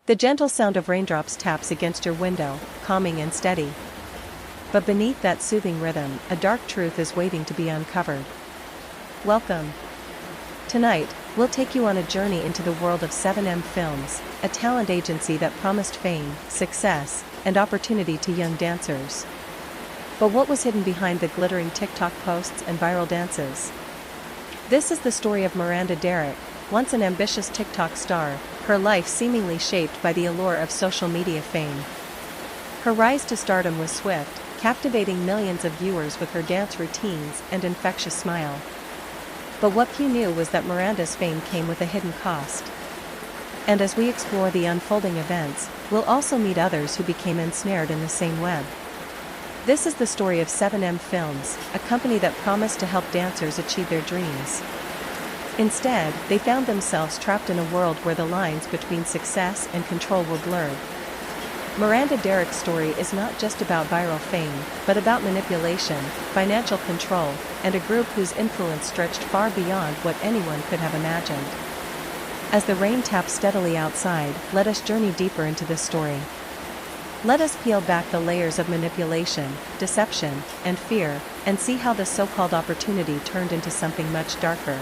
The gentle sound of raindrops taps against your window, calming and steady. But beneath that soothing rhythm, a dark truth is waiting to be uncovered. Welcome. Tonight, we'll take you on a journey into the world of 7M Films, a talent agency that promised fame, success, and opportunity to young dancers. But what was hidden behind the glittering TikTok posts and viral dances? This is the story of Miranda Derrick, once an ambitious TikTok star, her life seemingly shaped by the allure of social media fame. Her rise to stardom was swift, captivating millions of viewers with her dance routines and infectious smile. But what few knew was that Miranda's fame came with a hidden cost. And as we explore the unfolding events, we'll also meet others who became ensnared in the same web. This is the story of 7M Films, a company that promised to help dancers achieve their dreams. Instead, they found themselves trapped in a world where the lines between success and control were blurred. Miranda Derrick's story is not just about viral fame, but about manipulation, financial control, and a group whose influence stretched far beyond what anyone could have imagined. As the rain taps steadily outside, let us journey deeper into this story. Let us peel back the layers of manipulation, deception, and fear, and see how the so-called opportunity turned into something much darker.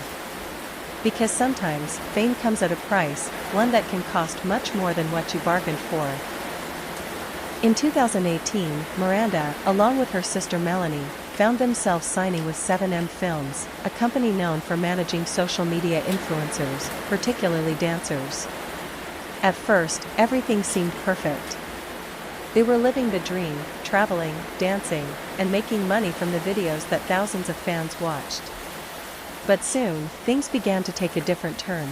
Because sometimes, fame comes at a price, one that can cost much more than what you bargained for. In 2018, Miranda, along with her sister Melanie, found themselves signing with 7M Films, a company known for managing social media influencers, particularly dancers. At first, everything seemed perfect. They were living the dream, traveling, dancing, and making money from the videos that thousands of fans watched. But soon, things began to take a different turn.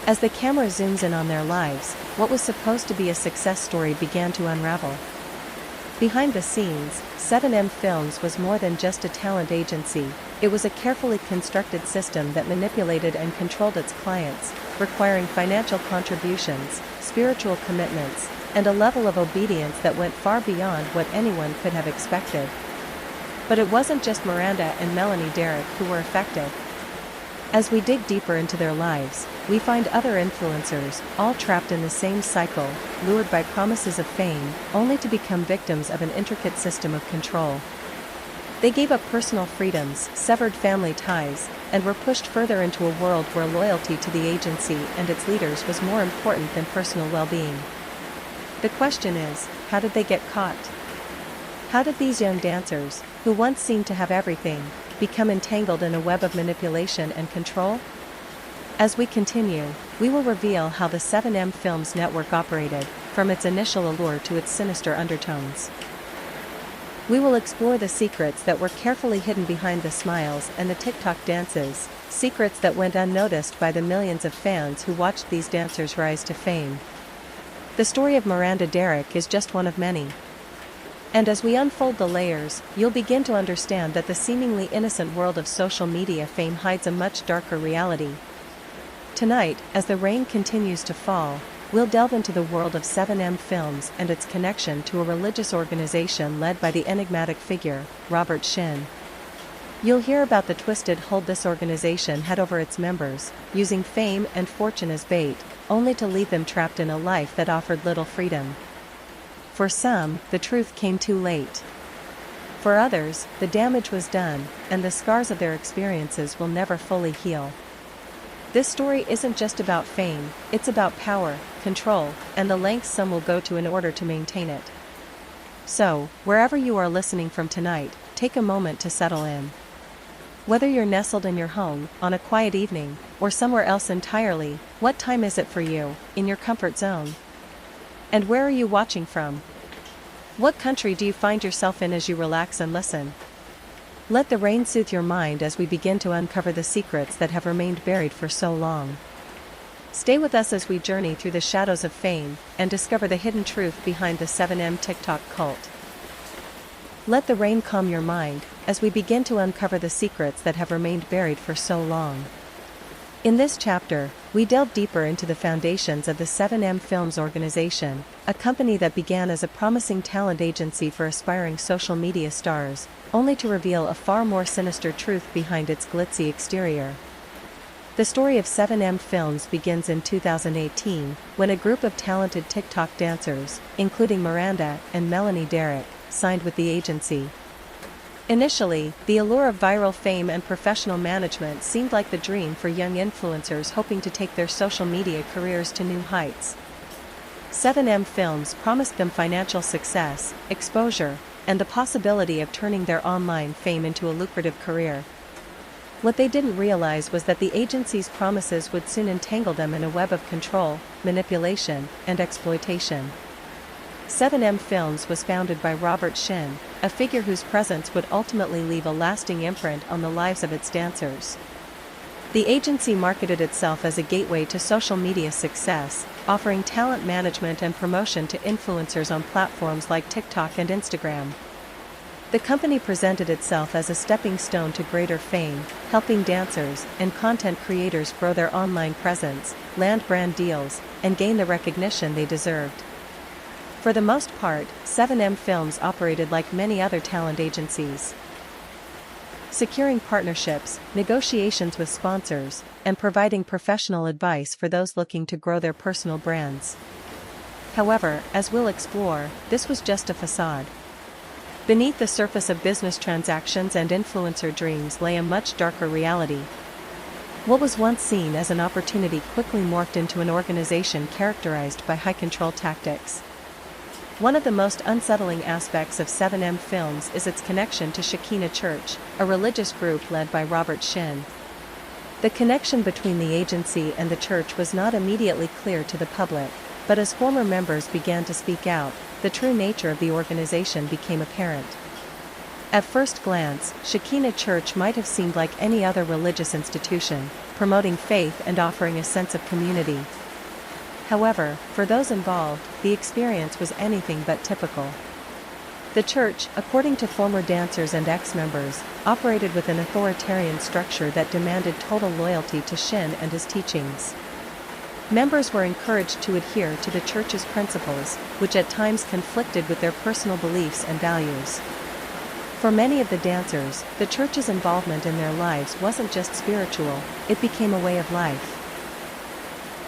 As the camera zooms in on their lives, what was supposed to be a success story began to unravel. Behind the scenes, 7M Films was more than just a talent agency, it was a carefully constructed system that manipulated and controlled its clients, requiring financial contributions, spiritual commitments, and a level of obedience that went far beyond what anyone could have expected. But it wasn't just Miranda and Melanie Derrick who were affected. As we dig deeper into their lives, we find other influencers, all trapped in the same cycle, lured by promises of fame, only to become victims of an intricate system of control. They gave up personal freedoms, severed family ties, and were pushed further into a world where loyalty to the agency and its leaders was more important than personal well-being. The question is, how did they get caught? How did these young dancers, who once seemed to have everything, become entangled in a web of manipulation and control? As we continue, we will reveal how the 7M Films network operated, from its initial allure to its sinister undertones. We will explore the secrets that were carefully hidden behind the smiles and the TikTok dances, secrets that went unnoticed by the millions of fans who watched these dancers rise to fame. The story of Miranda Derrick is just one of many. And as we unfold the layers, you'll begin to understand that the seemingly innocent world of social media fame hides a much darker reality. Tonight, as the rain continues to fall, we'll delve into the world of 7M Films and its connection to a religious organization led by the enigmatic figure, Robert Shin. You'll hear about the twisted hold this organization had over its members, using fame and fortune as bait, only to leave them trapped in a life that offered little freedom. For some, the truth came too late. For others, the damage was done, and the scars of their experiences will never fully heal. This story isn't just about fame, it's about power, control, and the lengths some will go to in order to maintain it. So, wherever you are listening from tonight, take a moment to settle in. Whether you're nestled in your home, on a quiet evening, or somewhere else entirely, what time is it for you, in your comfort zone? And where are you watching from? What country do you find yourself in as you relax and listen? Let the rain soothe your mind as we begin to uncover the secrets that have remained buried for so long. Stay with us as we journey through the shadows of fame and discover the hidden truth behind the 7M TikTok cult. Let the rain calm your mind as we begin to uncover the secrets that have remained buried for so long. In this chapter, we delve deeper into the foundations of the 7M Films organization, a company that began as a promising talent agency for aspiring social media stars, only to reveal a far more sinister truth behind its glitzy exterior. The story of 7M Films begins in 2018, when a group of talented TikTok dancers, including Miranda and Melanie Derrick, signed with the agency. Initially, the allure of viral fame and professional management seemed like the dream for young influencers hoping to take their social media careers to new heights. 7M Films promised them financial success, exposure, and the possibility of turning their online fame into a lucrative career. What they didn't realize was that the agency's promises would soon entangle them in a web of control, manipulation, and exploitation. 7M Films was founded by Robert Shin, a figure whose presence would ultimately leave a lasting imprint on the lives of its dancers. The agency marketed itself as a gateway to social media success, offering talent management and promotion to influencers on platforms like TikTok and Instagram. The company presented itself as a stepping stone to greater fame, helping dancers and content creators grow their online presence, land brand deals, and gain the recognition they deserved. For the most part, 7M Films operated like many other talent agencies, securing partnerships, negotiations with sponsors, and providing professional advice for those looking to grow their personal brands. However, as we'll explore, this was just a facade. Beneath the surface of business transactions and influencer dreams lay a much darker reality. What was once seen as an opportunity quickly morphed into an organization characterized by high-control tactics. One of the most unsettling aspects of 7M Films is its connection to Shekinah Church, a religious group led by Robert Shin. The connection between the agency and the church was not immediately clear to the public, but as former members began to speak out, the true nature of the organization became apparent. At first glance, Shekinah Church might have seemed like any other religious institution, promoting faith and offering a sense of community. However, for those involved, the experience was anything but typical. The church, according to former dancers and ex-members, operated with an authoritarian structure that demanded total loyalty to Shin and his teachings. Members were encouraged to adhere to the church's principles, which at times conflicted with their personal beliefs and values. For many of the dancers, the church's involvement in their lives wasn't just spiritual, it became a way of life.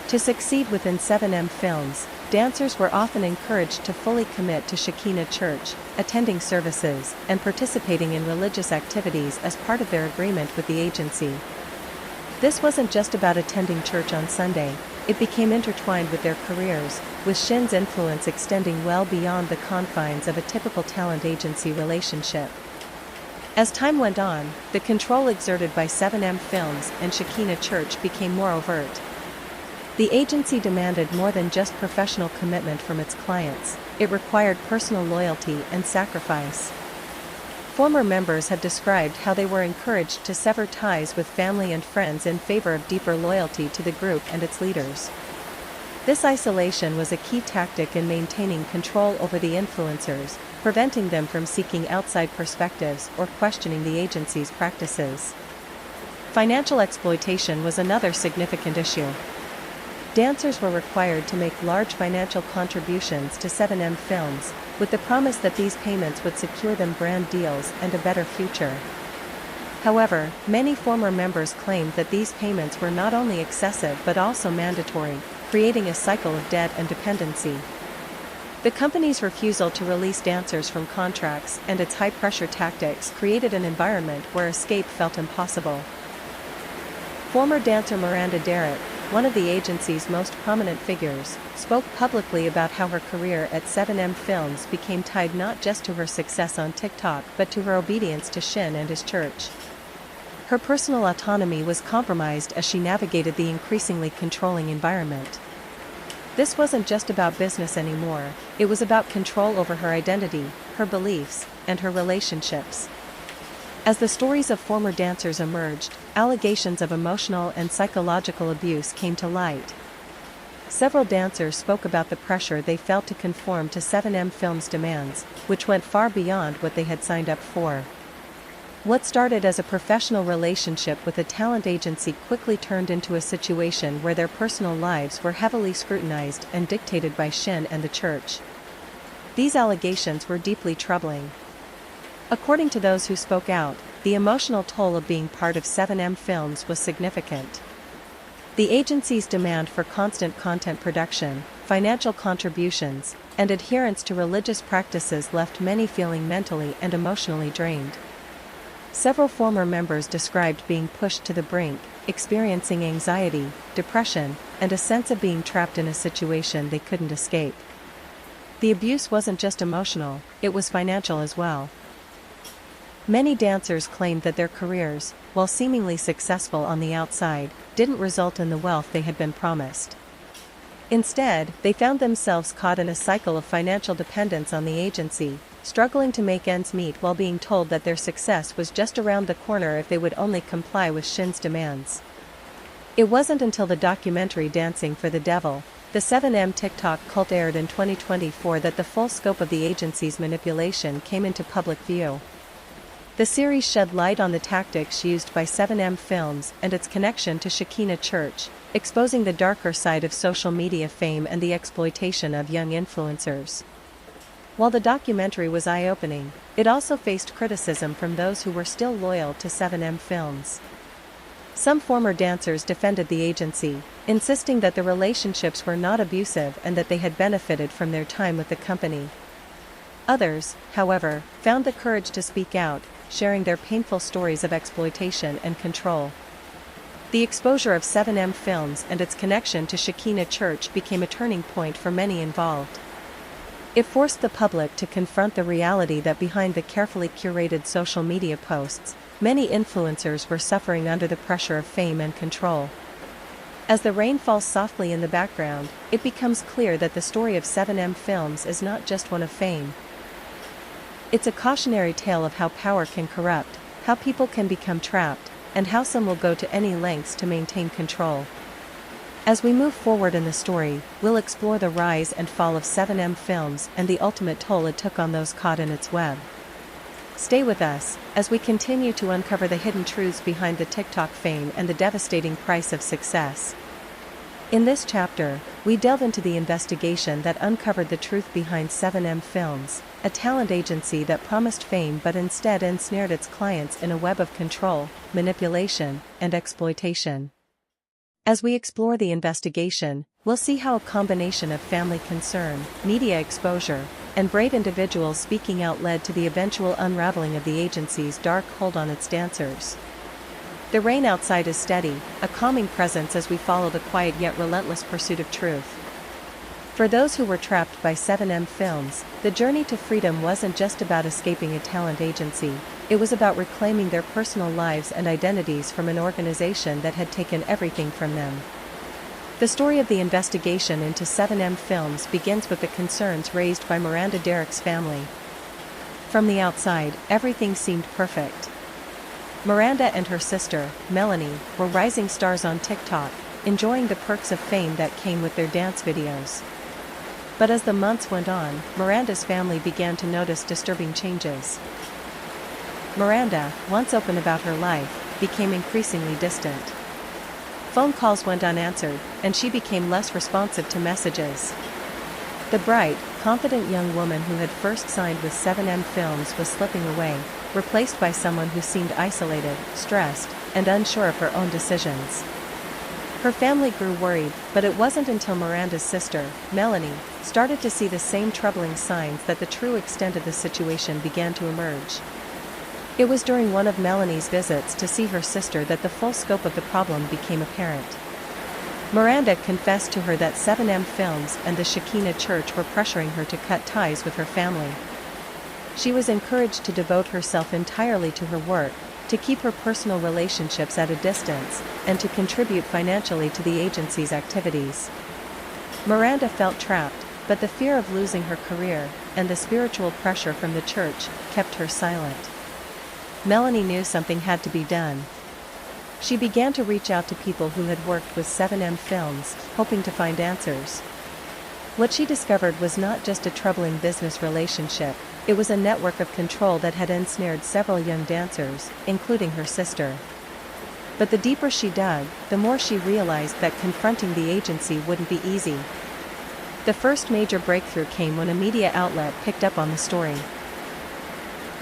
To succeed within 7M Films, dancers were often encouraged to fully commit to Shekinah Church, attending services, and participating in religious activities as part of their agreement with the agency. This wasn't just about attending church on Sunday, it became intertwined with their careers, with Shin's influence extending well beyond the confines of a typical talent agency relationship. As time went on, the control exerted by 7M Films and Shekinah Church became more overt. The agency demanded more than just professional commitment from its clients, it required personal loyalty and sacrifice. Former members have described how they were encouraged to sever ties with family and friends in favor of deeper loyalty to the group and its leaders. This isolation was a key tactic in maintaining control over the influencers, preventing them from seeking outside perspectives or questioning the agency's practices. Financial exploitation was another significant issue. Dancers were required to make large financial contributions to 7M Films, with the promise that these payments would secure them brand deals and a better future. However, many former members claimed that these payments were not only excessive but also mandatory, creating a cycle of debt and dependency. The company's refusal to release dancers from contracts and its high-pressure tactics created an environment where escape felt impossible. Former dancer Miranda Derrick, one of the agency's most prominent figures, spoke publicly about how her career at 7M Films became tied not just to her success on TikTok but to her obedience to Shin and his church. Her personal autonomy was compromised as she navigated the increasingly controlling environment. This wasn't just about business anymore, it was about control over her identity, her beliefs, and her relationships. As the stories of former dancers emerged, allegations of emotional and psychological abuse came to light. Several dancers spoke about the pressure they felt to conform to 7M Films' demands, which went far beyond what they had signed up for. What started as a professional relationship with a talent agency quickly turned into a situation where their personal lives were heavily scrutinized and dictated by Shin and the church. These allegations were deeply troubling. According to those who spoke out, the emotional toll of being part of 7M Films was significant. The agency's demand for constant content production, financial contributions, and adherence to religious practices left many feeling mentally and emotionally drained. Several former members described being pushed to the brink, experiencing anxiety, depression, and a sense of being trapped in a situation they couldn't escape. The abuse wasn't just emotional, it was financial as well. Many dancers claimed that their careers, while seemingly successful on the outside, didn't result in the wealth they had been promised. Instead, they found themselves caught in a cycle of financial dependence on the agency, struggling to make ends meet while being told that their success was just around the corner if they would only comply with Shin's demands. It wasn't until the documentary Dancing for the Devil, the 7M TikTok cult aired in 2024 that the full scope of the agency's manipulation came into public view. The series shed light on the tactics used by 7M Films and its connection to Shekinah Church, exposing the darker side of social media fame and the exploitation of young influencers. While the documentary was eye-opening, it also faced criticism from those who were still loyal to 7M Films. Some former dancers defended the agency, insisting that the relationships were not abusive and that they had benefited from their time with the company. Others, however, found the courage to speak out, sharing their painful stories of exploitation and control. The exposure of 7M Films and its connection to Shekinah Church became a turning point for many involved. It forced the public to confront the reality that behind the carefully curated social media posts, many influencers were suffering under the pressure of fame and control. As the rain falls softly in the background, it becomes clear that the story of 7M Films is not just one of fame. It's a cautionary tale of how power can corrupt, how people can become trapped, and how some will go to any lengths to maintain control. As we move forward in the story, we'll explore the rise and fall of 7M Films and the ultimate toll it took on those caught in its web. Stay with us, as we continue to uncover the hidden truths behind the TikTok fame and the devastating price of success. In this chapter, we delve into the investigation that uncovered the truth behind 7M Films, a talent agency that promised fame but instead ensnared its clients in a web of control, manipulation, and exploitation. As we explore the investigation, we'll see how a combination of family concern, media exposure, and brave individuals speaking out led to the eventual unraveling of the agency's dark hold on its dancers. The rain outside is steady, a calming presence as we follow the quiet yet relentless pursuit of truth. For those who were trapped by 7M Films, the journey to freedom wasn't just about escaping a talent agency, it was about reclaiming their personal lives and identities from an organization that had taken everything from them. The story of the investigation into 7M Films begins with the concerns raised by Miranda Derrick's family. From the outside, everything seemed perfect. Miranda and her sister, Melanie, were rising stars on TikTok, enjoying the perks of fame that came with their dance videos. But as the months went on, Miranda's family began to notice disturbing changes. Miranda, once open about her life, became increasingly distant. Phone calls went unanswered, and she became less responsive to messages. The bright, confident young woman who had first signed with 7M Films was slipping away, replaced by someone who seemed isolated, stressed, and unsure of her own decisions. Her family grew worried, but it wasn't until Miranda's sister, Melanie, started to see the same troubling signs that the true extent of the situation began to emerge. It was during one of Melanie's visits to see her sister that the full scope of the problem became apparent. Miranda confessed to her that 7M Films and the Shekinah Church were pressuring her to cut ties with her family. She was encouraged to devote herself entirely to her work, to keep her personal relationships at a distance, and to contribute financially to the agency's activities. Miranda felt trapped, but the fear of losing her career, and the spiritual pressure from the church, kept her silent. Melanie knew something had to be done. She began to reach out to people who had worked with 7M Films, hoping to find answers. What she discovered was not just a troubling business relationship, it was a network of control that had ensnared several young dancers, including her sister. But the deeper she dug, the more she realized that confronting the agency wouldn't be easy. The first major breakthrough came when a media outlet picked up on the story.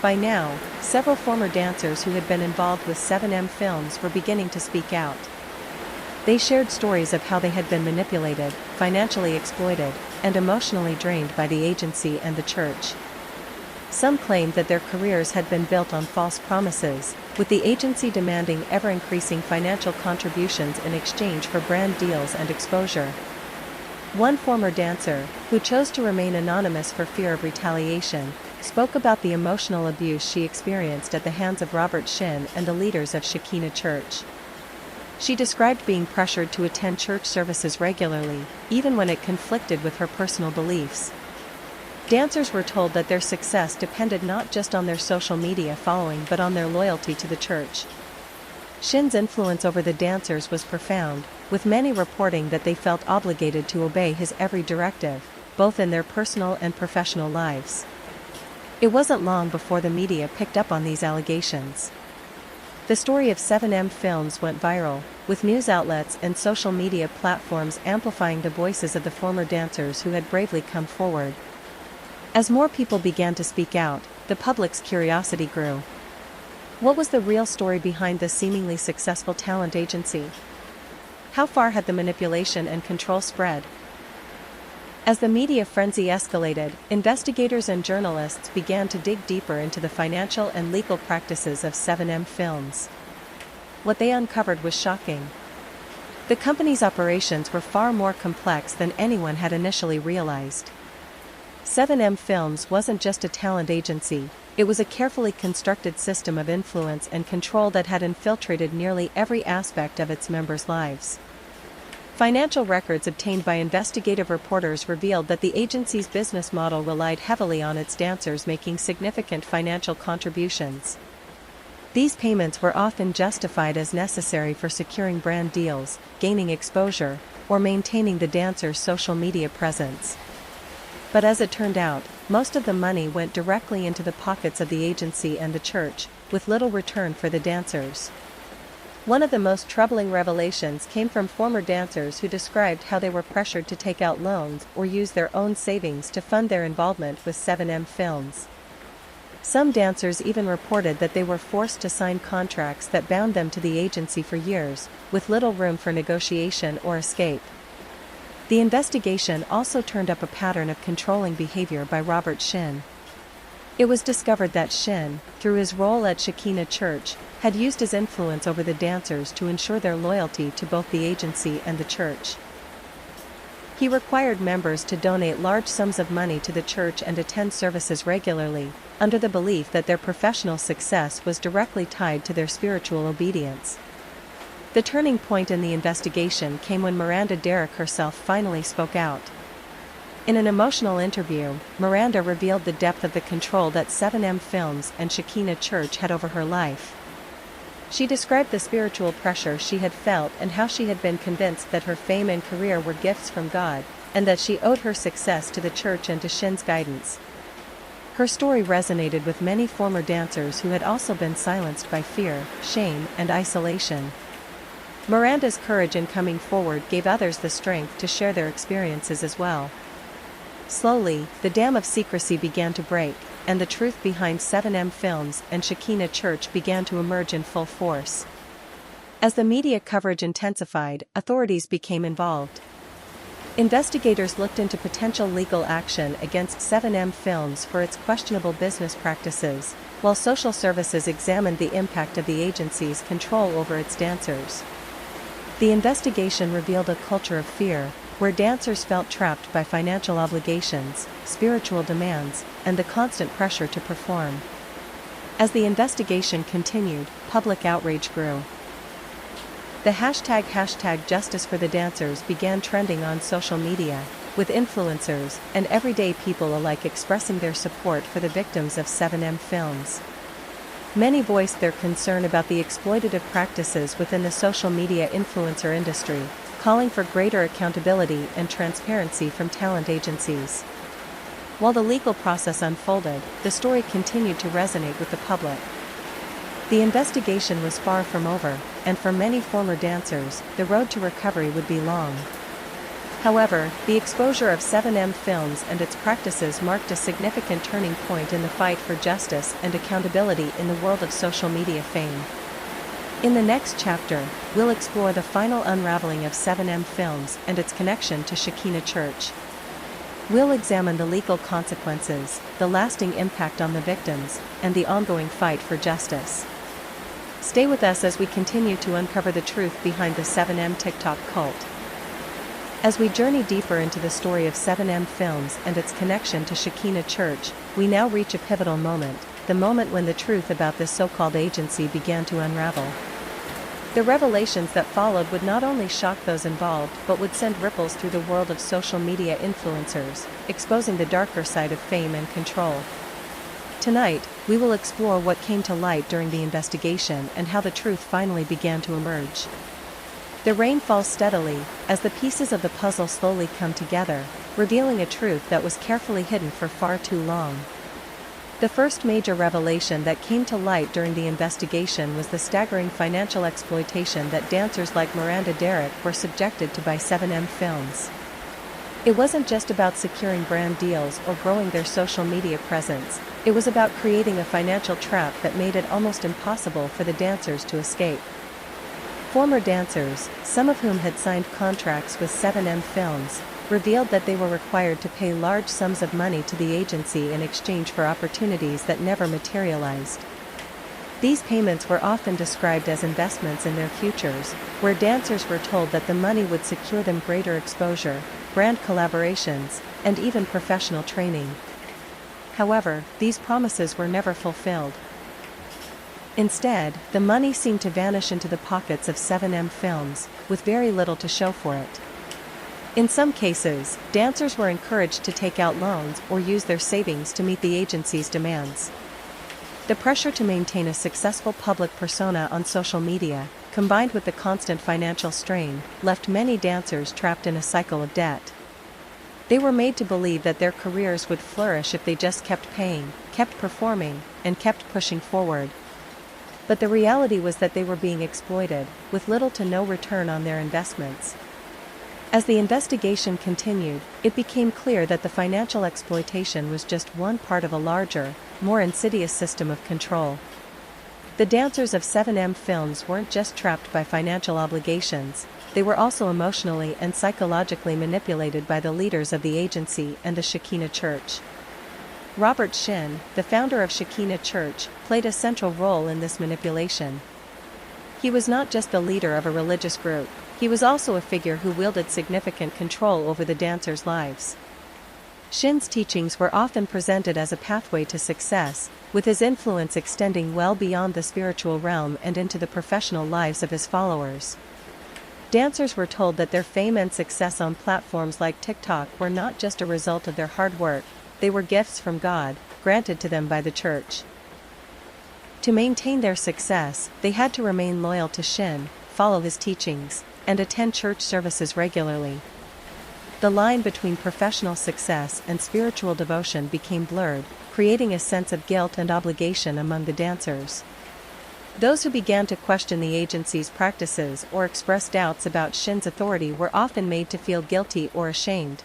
By now, several former dancers who had been involved with 7M Films were beginning to speak out. They shared stories of how they had been manipulated, financially exploited, and emotionally drained by the agency and the church. Some claimed that their careers had been built on false promises, with the agency demanding ever-increasing financial contributions in exchange for brand deals and exposure. One former dancer, who chose to remain anonymous for fear of retaliation, spoke about the emotional abuse she experienced at the hands of Robert Shin and the leaders of Shekinah Church. She described being pressured to attend church services regularly, even when it conflicted with her personal beliefs. Dancers were told that their success depended not just on their social media following but on their loyalty to the church. Shin's influence over the dancers was profound, with many reporting that they felt obligated to obey his every directive, both in their personal and professional lives. It wasn't long before the media picked up on these allegations. The story of 7M Films went viral, with news outlets and social media platforms amplifying the voices of the former dancers who had bravely come forward. As more people began to speak out, the public's curiosity grew. What was the real story behind this seemingly successful talent agency? How far had the manipulation and control spread? As the media frenzy escalated, investigators and journalists began to dig deeper into the financial and legal practices of 7M Films. What they uncovered was shocking. The company's operations were far more complex than anyone had initially realized. 7M Films wasn't just a talent agency, it was a carefully constructed system of influence and control that had infiltrated nearly every aspect of its members' lives. Financial records obtained by investigative reporters revealed that the agency's business model relied heavily on its dancers making significant financial contributions. These payments were often justified as necessary for securing brand deals, gaining exposure, or maintaining the dancers' social media presence. But as it turned out, most of the money went directly into the pockets of the agency and the church, with little return for the dancers. One of the most troubling revelations came from former dancers who described how they were pressured to take out loans or use their own savings to fund their involvement with 7M Films. Some dancers even reported that they were forced to sign contracts that bound them to the agency for years, with little room for negotiation or escape. The investigation also turned up a pattern of controlling behavior by Robert Shin. It was discovered that Shin, through his role at Shekinah Church, had used his influence over the dancers to ensure their loyalty to both the agency and the church. He required members to donate large sums of money to the church and attend services regularly, under the belief that their professional success was directly tied to their spiritual obedience. The turning point in the investigation came when Miranda Derrick herself finally spoke out. In an emotional interview, Miranda revealed the depth of the control that 7M Films and Shekinah Church had over her life. She described the spiritual pressure she had felt and how she had been convinced that her fame and career were gifts from God, and that she owed her success to the church and to Shin's guidance. Her story resonated with many former dancers who had also been silenced by fear, shame, and isolation. Miranda's courage in coming forward gave others the strength to share their experiences as well. Slowly, the dam of secrecy began to break, and the truth behind 7M Films and Shekinah Church began to emerge in full force. As the media coverage intensified, authorities became involved. Investigators looked into potential legal action against 7M Films for its questionable business practices, while social services examined the impact of the agency's control over its dancers. The investigation revealed a culture of fear, where dancers felt trapped by financial obligations, spiritual demands, and the constant pressure to perform. As the investigation continued, public outrage grew. The hashtag Justice for the Dancers began trending on social media, with influencers and everyday people alike expressing their support for the victims of 7M Films. Many voiced their concern about the exploitative practices within the social media influencer industry, calling for greater accountability and transparency from talent agencies. While the legal process unfolded, the story continued to resonate with the public. The investigation was far from over, and for many former dancers, the road to recovery would be long. However, the exposure of 7M Films and its practices marked a significant turning point in the fight for justice and accountability in the world of social media fame. In the next chapter, we'll explore the final unraveling of 7M Films and its connection to Shekinah Church. We'll examine the legal consequences, the lasting impact on the victims, and the ongoing fight for justice. Stay with us as we continue to uncover the truth behind the 7M TikTok cult. As we journey deeper into the story of 7M Films and its connection to Shekinah Church, we now reach a pivotal moment, the moment when the truth about this so-called agency began to unravel. The revelations that followed would not only shock those involved but would send ripples through the world of social media influencers, exposing the darker side of fame and control. Tonight, we will explore what came to light during the investigation and how the truth finally began to emerge. The rain falls steadily, as the pieces of the puzzle slowly come together, revealing a truth that was carefully hidden for far too long. The first major revelation that came to light during the investigation was the staggering financial exploitation that dancers like Miranda Derrick were subjected to by 7M Films. It wasn't just about securing brand deals or growing their social media presence, it was about creating a financial trap that made it almost impossible for the dancers to escape. Former dancers, some of whom had signed contracts with 7M Films, revealed that they were required to pay large sums of money to the agency in exchange for opportunities that never materialized. These payments were often described as investments in their futures, where dancers were told that the money would secure them greater exposure, brand collaborations, and even professional training. However, these promises were never fulfilled. Instead, the money seemed to vanish into the pockets of 7M Films, with very little to show for it. In some cases, dancers were encouraged to take out loans or use their savings to meet the agency's demands. The pressure to maintain a successful public persona on social media, combined with the constant financial strain, left many dancers trapped in a cycle of debt. They were made to believe that their careers would flourish if they just kept paying, kept performing, and kept pushing forward. But the reality was that they were being exploited, with little to no return on their investments. As the investigation continued, it became clear that the financial exploitation was just one part of a larger, more insidious system of control. The dancers of 7M Films weren't just trapped by financial obligations, they were also emotionally and psychologically manipulated by the leaders of the agency and the Shekinah Church. Robert Shin, the founder of Shekinah Church, played a central role in this manipulation. He was not just the leader of a religious group, he was also a figure who wielded significant control over the dancers' lives. Shin's teachings were often presented as a pathway to success, with his influence extending well beyond the spiritual realm and into the professional lives of his followers. Dancers were told that their fame and success on platforms like TikTok were not just a result of their hard work, they were gifts from God, granted to them by the church. To maintain their success, they had to remain loyal to Shin, follow his teachings, and attend church services regularly. The line between professional success and spiritual devotion became blurred, creating a sense of guilt and obligation among the dancers. Those who began to question the agency's practices or express doubts about Shin's authority were often made to feel guilty or ashamed.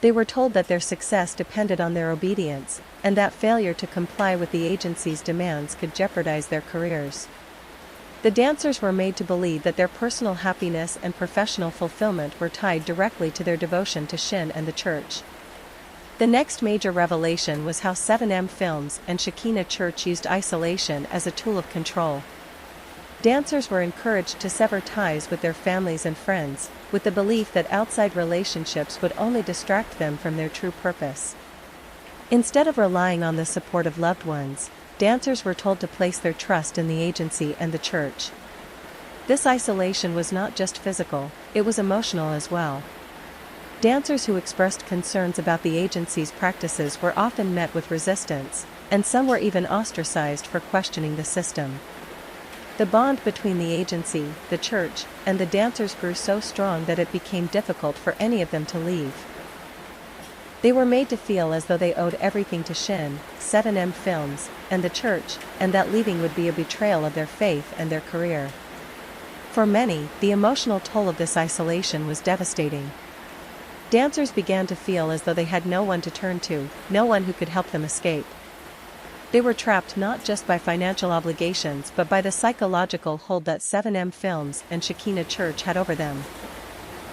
They were told that their success depended on their obedience, and that failure to comply with the agency's demands could jeopardize their careers. The dancers were made to believe that their personal happiness and professional fulfillment were tied directly to their devotion to Shin and the church. The next major revelation was how 7M Films and Shekinah Church used isolation as a tool of control. Dancers were encouraged to sever ties with their families and friends, with the belief that outside relationships would only distract them from their true purpose. Instead of relying on the support of loved ones, dancers were told to place their trust in the agency and the church. This isolation was not just physical, it was emotional as well. Dancers who expressed concerns about the agency's practices were often met with resistance, and some were even ostracized for questioning the system. The bond between the agency, the church, and the dancers grew so strong that it became difficult for any of them to leave. They were made to feel as though they owed everything to Shin, 7M Films, and the church, and that leaving would be a betrayal of their faith and their career. For many, the emotional toll of this isolation was devastating. Dancers began to feel as though they had no one to turn to, no one who could help them escape. They were trapped not just by financial obligations but by the psychological hold that 7M Films and Shekinah Church had over them.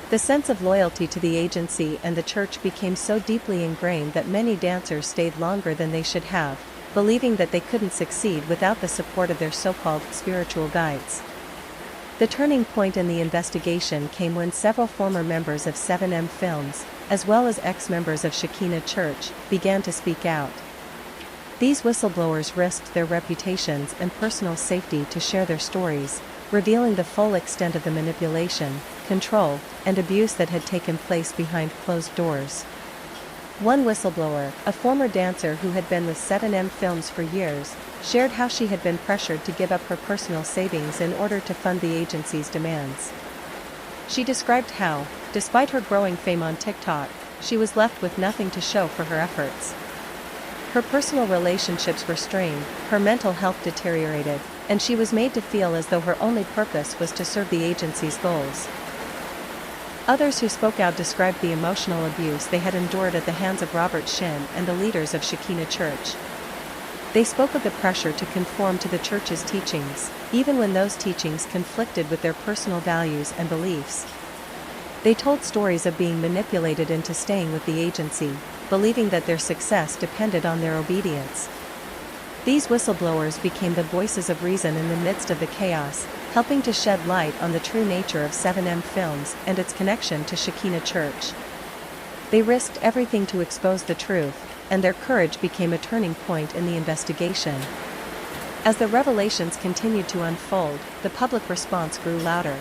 The sense of loyalty to the agency and the church became so deeply ingrained that many dancers stayed longer than they should have, believing that they couldn't succeed without the support of their so-called spiritual guides. The turning point in the investigation came when several former members of 7M Films, as well as ex-members of Shekinah Church, began to speak out. These whistleblowers risked their reputations and personal safety to share their stories, revealing the full extent of the manipulation, control, and abuse that had taken place behind closed doors. One whistleblower, a former dancer who had been with 7M Films for years, shared how she had been pressured to give up her personal savings in order to fund the agency's demands. She described how, despite her growing fame on TikTok, she was left with nothing to show for her efforts. Her personal relationships were strained, her mental health deteriorated, and she was made to feel as though her only purpose was to serve the agency's goals. Others who spoke out described the emotional abuse they had endured at the hands of Robert Shin and the leaders of Shekinah Church. They spoke of the pressure to conform to the church's teachings, even when those teachings conflicted with their personal values and beliefs. They told stories of being manipulated into staying with the agency, believing that their success depended on their obedience. These whistleblowers became the voices of reason in the midst of the chaos, helping to shed light on the true nature of 7M Films and its connection to Shekinah Church. They risked everything to expose the truth, and their courage became a turning point in the investigation. As the revelations continued to unfold, the public response grew louder.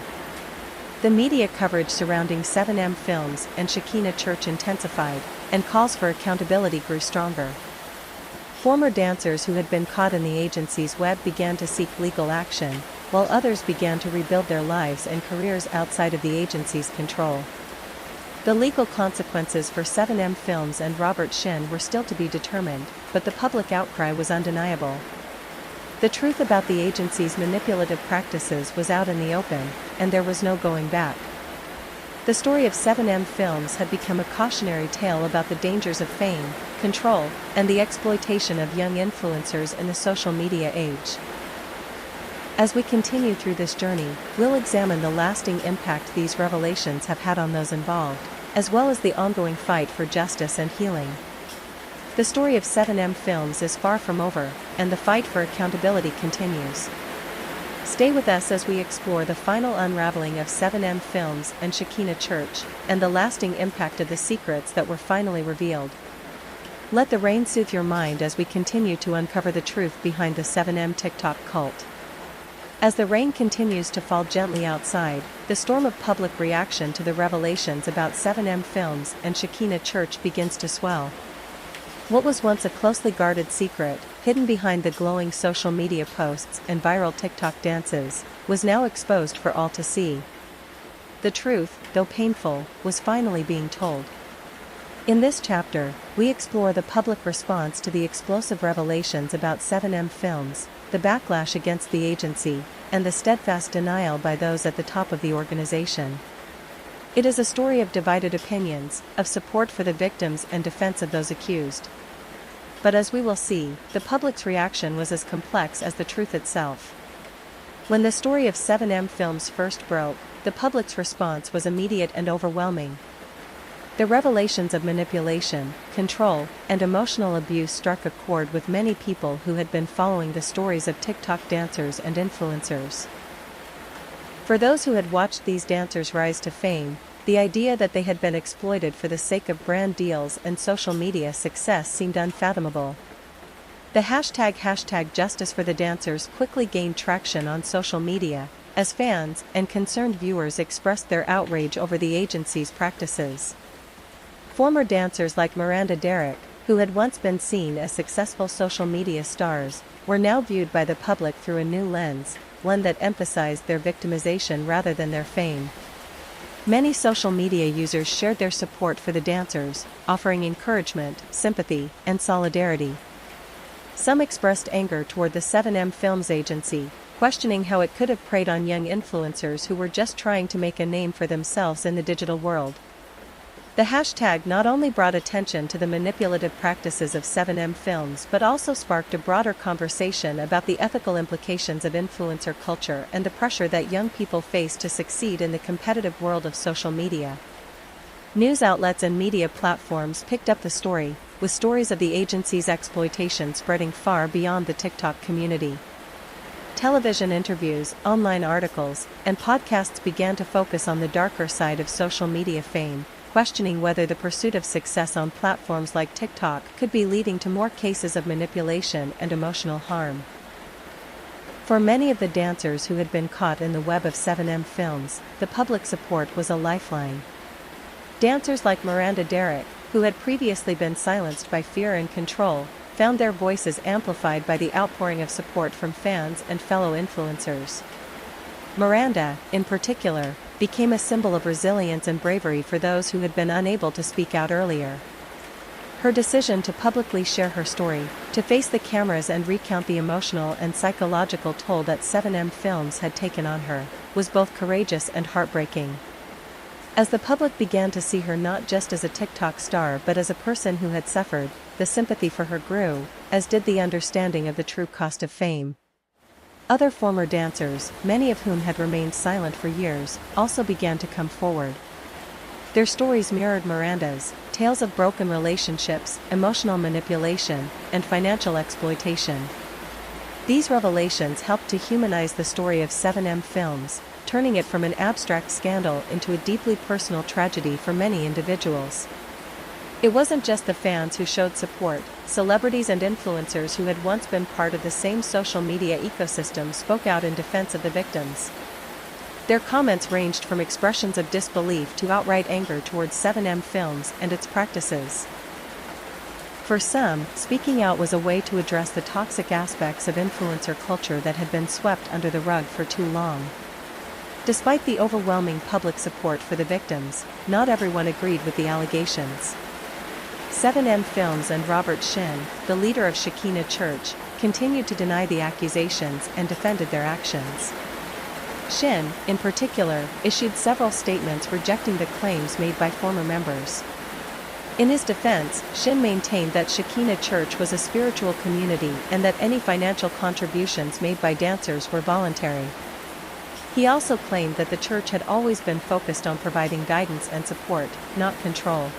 The media coverage surrounding 7M Films and Shekinah Church intensified, and calls for accountability grew stronger. Former dancers who had been caught in the agency's web began to seek legal action, while others began to rebuild their lives and careers outside of the agency's control. The legal consequences for 7M Films and Robert Shin were still to be determined, but the public outcry was undeniable. The truth about the agency's manipulative practices was out in the open, and there was no going back. The story of 7M Films had become a cautionary tale about the dangers of fame, control, and the exploitation of young influencers in the social media age. As we continue through this journey, we'll examine the lasting impact these revelations have had on those involved, as well as the ongoing fight for justice and healing. The story of 7M Films is far from over, and the fight for accountability continues. Stay with us as we explore the final unraveling of 7M Films and Shekinah Church, and the lasting impact of the secrets that were finally revealed. Let the rain soothe your mind as we continue to uncover the truth behind the 7M TikTok cult. As the rain continues to fall gently outside, the storm of public reaction to the revelations about 7M Films and Shekinah Church begins to swell. What was once a closely guarded secret, hidden behind the glowing social media posts and viral TikTok dances, was now exposed for all to see. The truth, though painful, was finally being told. In this chapter, we explore the public response to the explosive revelations about 7M Films, the backlash against the agency, and the steadfast denial by those at the top of the organization. It is a story of divided opinions, of support for the victims and defense of those accused. But as we will see, the public's reaction was as complex as the truth itself. When the story of 7M Films first broke, the public's response was immediate and overwhelming. The revelations of manipulation, control, and emotional abuse struck a chord with many people who had been following the stories of TikTok dancers and influencers. For those who had watched these dancers rise to fame, the idea that they had been exploited for the sake of brand deals and social media success seemed unfathomable. The hashtag Justice for the Dancers quickly gained traction on social media, as fans and concerned viewers expressed their outrage over the agency's practices. Former dancers like Miranda Derrick, who had once been seen as successful social media stars, were now viewed by the public through a new lens, one that emphasized their victimization rather than their fame. Many social media users shared their support for the dancers, offering encouragement, sympathy, and solidarity. Some expressed anger toward the 7M Films agency, questioning how it could have preyed on young influencers who were just trying to make a name for themselves in the digital world. The hashtag not only brought attention to the manipulative practices of 7M Films but also sparked a broader conversation about the ethical implications of influencer culture and the pressure that young people face to succeed in the competitive world of social media. News outlets and media platforms picked up the story, with stories of the agency's exploitation spreading far beyond the TikTok community. Television interviews, online articles, and podcasts began to focus on the darker side of social media fame, questioning whether the pursuit of success on platforms like TikTok could be leading to more cases of manipulation and emotional harm. For many of the dancers who had been caught in the web of 7M Films, the public support was a lifeline. Dancers like Miranda Derrick, who had previously been silenced by fear and control, found their voices amplified by the outpouring of support from fans and fellow influencers. Miranda, in particular, became a symbol of resilience and bravery for those who had been unable to speak out earlier. Her decision to publicly share her story, to face the cameras and recount the emotional and psychological toll that 7M Films had taken on her, was both courageous and heartbreaking. As the public began to see her not just as a TikTok star but as a person who had suffered, the sympathy for her grew, as did the understanding of the true cost of fame. Other former dancers, many of whom had remained silent for years, also began to come forward. Their stories mirrored Miranda's, tales of broken relationships, emotional manipulation, and financial exploitation. These revelations helped to humanize the story of 7M Films, turning it from an abstract scandal into a deeply personal tragedy for many individuals. It wasn't just the fans who showed support. Celebrities and influencers who had once been part of the same social media ecosystem spoke out in defense of the victims. Their comments ranged from expressions of disbelief to outright anger towards 7M Films and its practices. For some, speaking out was a way to address the toxic aspects of influencer culture that had been swept under the rug for too long. Despite the overwhelming public support for the victims, not everyone agreed with the allegations. 7M Films and Robert Shin, the leader of Shekinah Church, continued to deny the accusations and defended their actions. Shin, in particular, issued several statements rejecting the claims made by former members. In his defense, Shin maintained that Shekinah Church was a spiritual community and that any financial contributions made by dancers were voluntary. He also claimed that the church had always been focused on providing guidance and support, not control.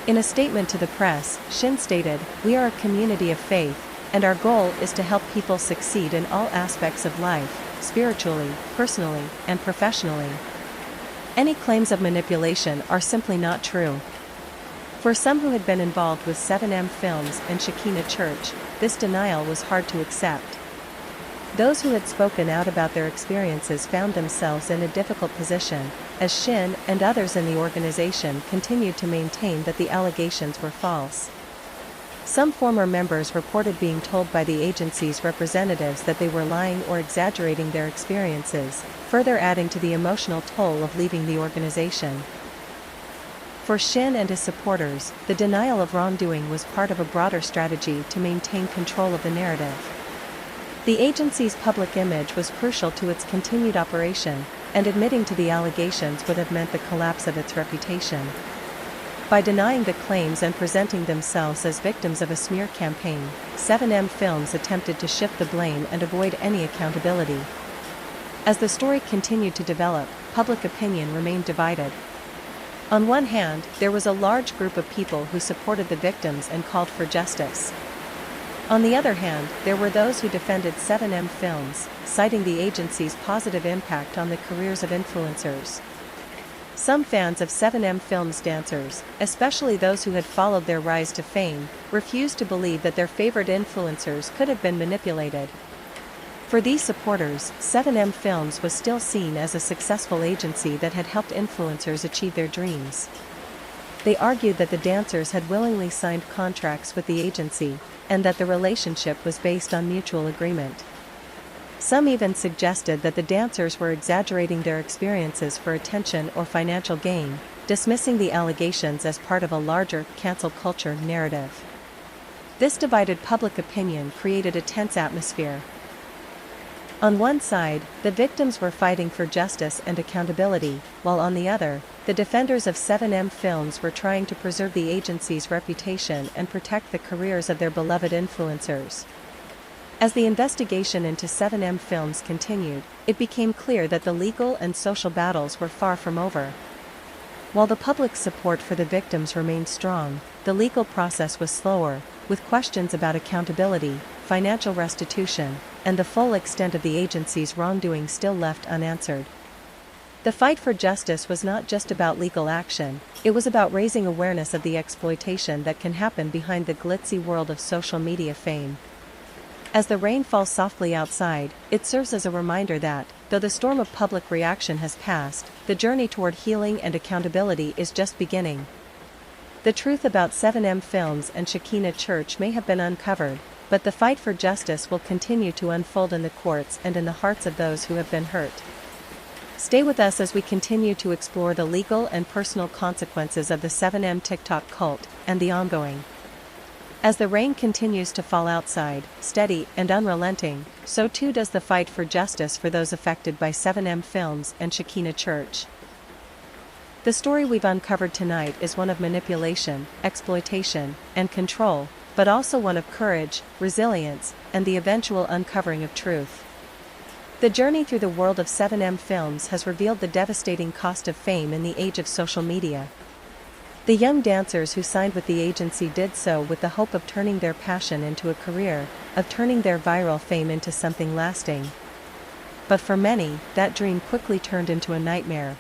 In a statement to the press, Shin stated, "We are a community of faith, and our goal is to help people succeed in all aspects of life, spiritually, personally, and professionally. Any claims of manipulation are simply not true." For some who had been involved with 7M Films and Shekinah Church, this denial was hard to accept. Those who had spoken out about their experiences found themselves in a difficult position, as Shin and others in the organization continued to maintain that the allegations were false. Some former members reported being told by the agency's representatives that they were lying or exaggerating their experiences, further adding to the emotional toll of leaving the organization. For Shin and his supporters, the denial of wrongdoing was part of a broader strategy to maintain control of the narrative. The agency's public image was crucial to its continued operation, and admitting to the allegations would have meant the collapse of its reputation. By denying the claims and presenting themselves as victims of a smear campaign, 7M Films attempted to shift the blame and avoid any accountability. As the story continued to develop, public opinion remained divided. On one hand, there was a large group of people who supported the victims and called for justice. On the other hand, there were those who defended 7M Films, citing the agency's positive impact on the careers of influencers. Some fans of 7M Films dancers, especially those who had followed their rise to fame, refused to believe that their favorite influencers could have been manipulated. For these supporters, 7M Films was still seen as a successful agency that had helped influencers achieve their dreams. They argued that the dancers had willingly signed contracts with the agency, and that the relationship was based on mutual agreement. Some even suggested that the dancers were exaggerating their experiences for attention or financial gain, dismissing the allegations as part of a larger cancel culture narrative. This divided public opinion created a tense atmosphere. On one side, the victims were fighting for justice and accountability, while on the other, the defenders of 7M Films were trying to preserve the agency's reputation and protect the careers of their beloved influencers. As the investigation into 7M Films continued, it became clear that the legal and social battles were far from over. While the public's support for the victims remained strong, the legal process was slower, with questions about accountability, financial restitution, and the full extent of the agency's wrongdoing still left unanswered. The fight for justice was not just about legal action, it was about raising awareness of the exploitation that can happen behind the glitzy world of social media fame. As the rain falls softly outside, it serves as a reminder that, though the storm of public reaction has passed, the journey toward healing and accountability is just beginning. The truth about 7M Films and Shekinah Church may have been uncovered, but the fight for justice will continue to unfold in the courts and in the hearts of those who have been hurt. Stay with us as we continue to explore the legal and personal consequences of the 7M TikTok cult and the ongoing. As the rain continues to fall outside, steady and unrelenting, so too does the fight for justice for those affected by 7M Films and Shekinah Church. The story we've uncovered tonight is one of manipulation, exploitation, and control, but also one of courage, resilience, and the eventual uncovering of truth. The journey through the world of 7M Films has revealed the devastating cost of fame in the age of social media. The young dancers who signed with the agency did so with the hope of turning their passion into a career, of turning their viral fame into something lasting. But for many, that dream quickly turned into a nightmare.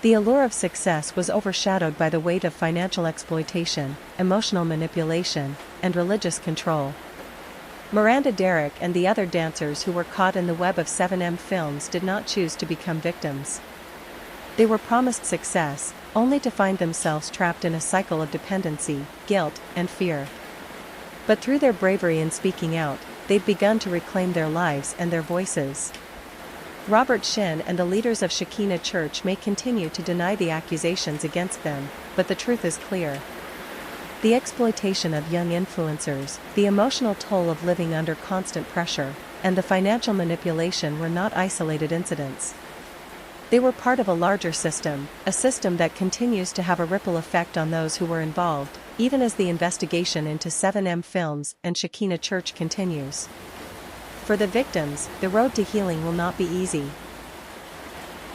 The allure of success was overshadowed by the weight of financial exploitation, emotional manipulation, and religious control. Miranda Derrick and the other dancers who were caught in the web of 7M Films did not choose to become victims. They were promised success, only to find themselves trapped in a cycle of dependency, guilt, and fear. But through their bravery in speaking out, they've begun to reclaim their lives and their voices. Robert Shin and the leaders of Shekinah Church may continue to deny the accusations against them, but the truth is clear. The exploitation of young influencers, the emotional toll of living under constant pressure, and the financial manipulation were not isolated incidents. They were part of a larger system, a system that continues to have a ripple effect on those who were involved, even as the investigation into 7M Films and Shekinah Church continues. For the victims, the road to healing will not be easy.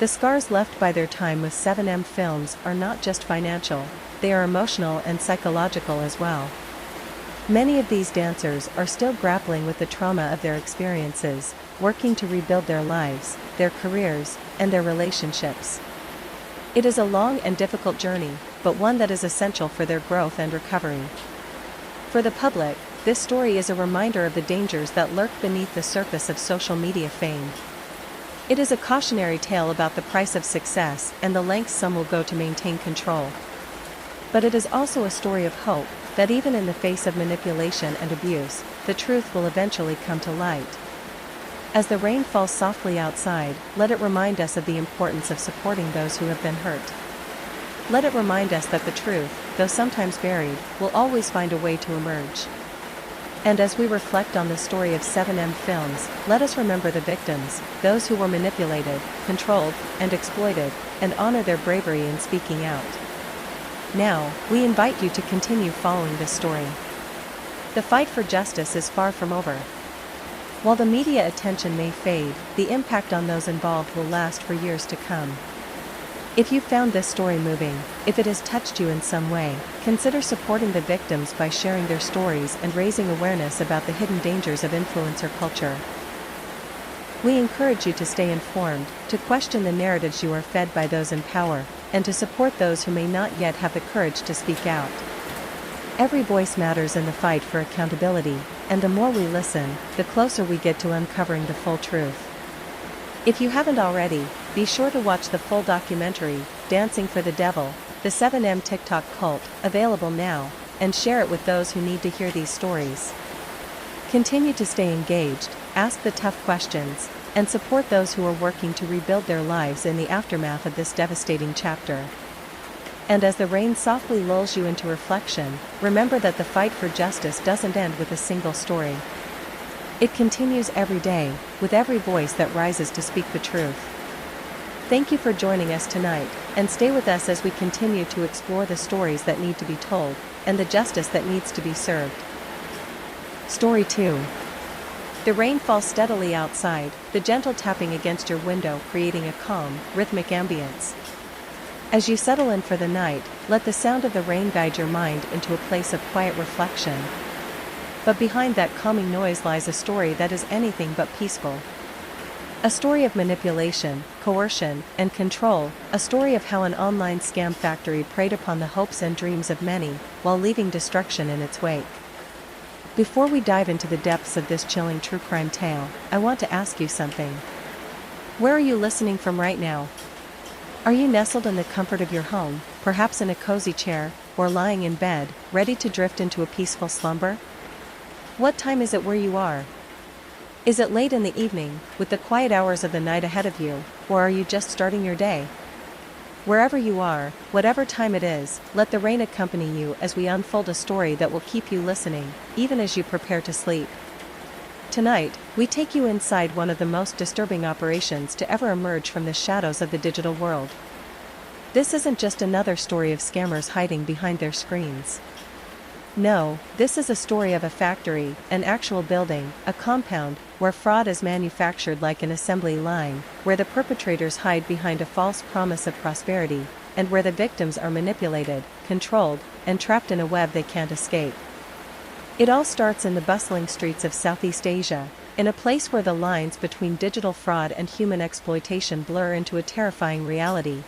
The scars left by their time with 7M Films are not just financial, they are emotional and psychological as well. Many of these dancers are still grappling with the trauma of their experiences, working to rebuild their lives, their careers, and their relationships. It is a long and difficult journey, but one that is essential for their growth and recovery. For the public, this story is a reminder of the dangers that lurk beneath the surface of social media fame. It is a cautionary tale about the price of success and the lengths some will go to maintain control. But it is also a story of hope, that even in the face of manipulation and abuse, the truth will eventually come to light. As the rain falls softly outside, let it remind us of the importance of supporting those who have been hurt. Let it remind us that the truth, though sometimes buried, will always find a way to emerge. And as we reflect on the story of 7M Films, let us remember the victims, those who were manipulated, controlled, and exploited, and honor their bravery in speaking out. Now, we invite you to continue following this story. The fight for justice is far from over. While the media attention may fade, the impact on those involved will last for years to come. If you found this story moving, if it has touched you in some way, consider supporting the victims by sharing their stories and raising awareness about the hidden dangers of influencer culture. We encourage you to stay informed, to question the narratives you are fed by those in power, and to support those who may not yet have the courage to speak out. Every voice matters in the fight for accountability, and the more we listen, the closer we get to uncovering the full truth. If you haven't already, be sure to watch the full documentary, Dancing for the Devil, the 7M TikTok cult, available now, and share it with those who need to hear these stories. Continue to stay engaged, ask the tough questions, and support those who are working to rebuild their lives in the aftermath of this devastating chapter. And as the rain softly lulls you into reflection, remember that the fight for justice doesn't end with a single story. It continues every day, with every voice that rises to speak the truth. Thank you for joining us tonight, and stay with us as we continue to explore the stories that need to be told, and the justice that needs to be served. Story 2. The rain falls steadily outside, the gentle tapping against your window creating a calm, rhythmic ambience. As you settle in for the night, let the sound of the rain guide your mind into a place of quiet reflection. But behind that calming noise lies a story that is anything but peaceful. A story of manipulation, coercion, and control, a story of how an online scam factory preyed upon the hopes and dreams of many, while leaving destruction in its wake. Before we dive into the depths of this chilling true crime tale, I want to ask you something. Where are you listening from right now? Are you nestled in the comfort of your home, perhaps in a cozy chair, or lying in bed, ready to drift into a peaceful slumber? What time is it where you are? Is it late in the evening, with the quiet hours of the night ahead of you, or are you just starting your day? Wherever you are, whatever time it is, let the rain accompany you as we unfold a story that will keep you listening, even as you prepare to sleep. Tonight, we take you inside one of the most disturbing operations to ever emerge from the shadows of the digital world. This isn't just another story of scammers hiding behind their screens. No, this is a story of a factory, an actual building, a compound, where fraud is manufactured like an assembly line, where the perpetrators hide behind a false promise of prosperity, and where the victims are manipulated, controlled, and trapped in a web they can't escape. It all starts in the bustling streets of Southeast Asia, in a place where the lines between digital fraud and human exploitation blur into a terrifying reality.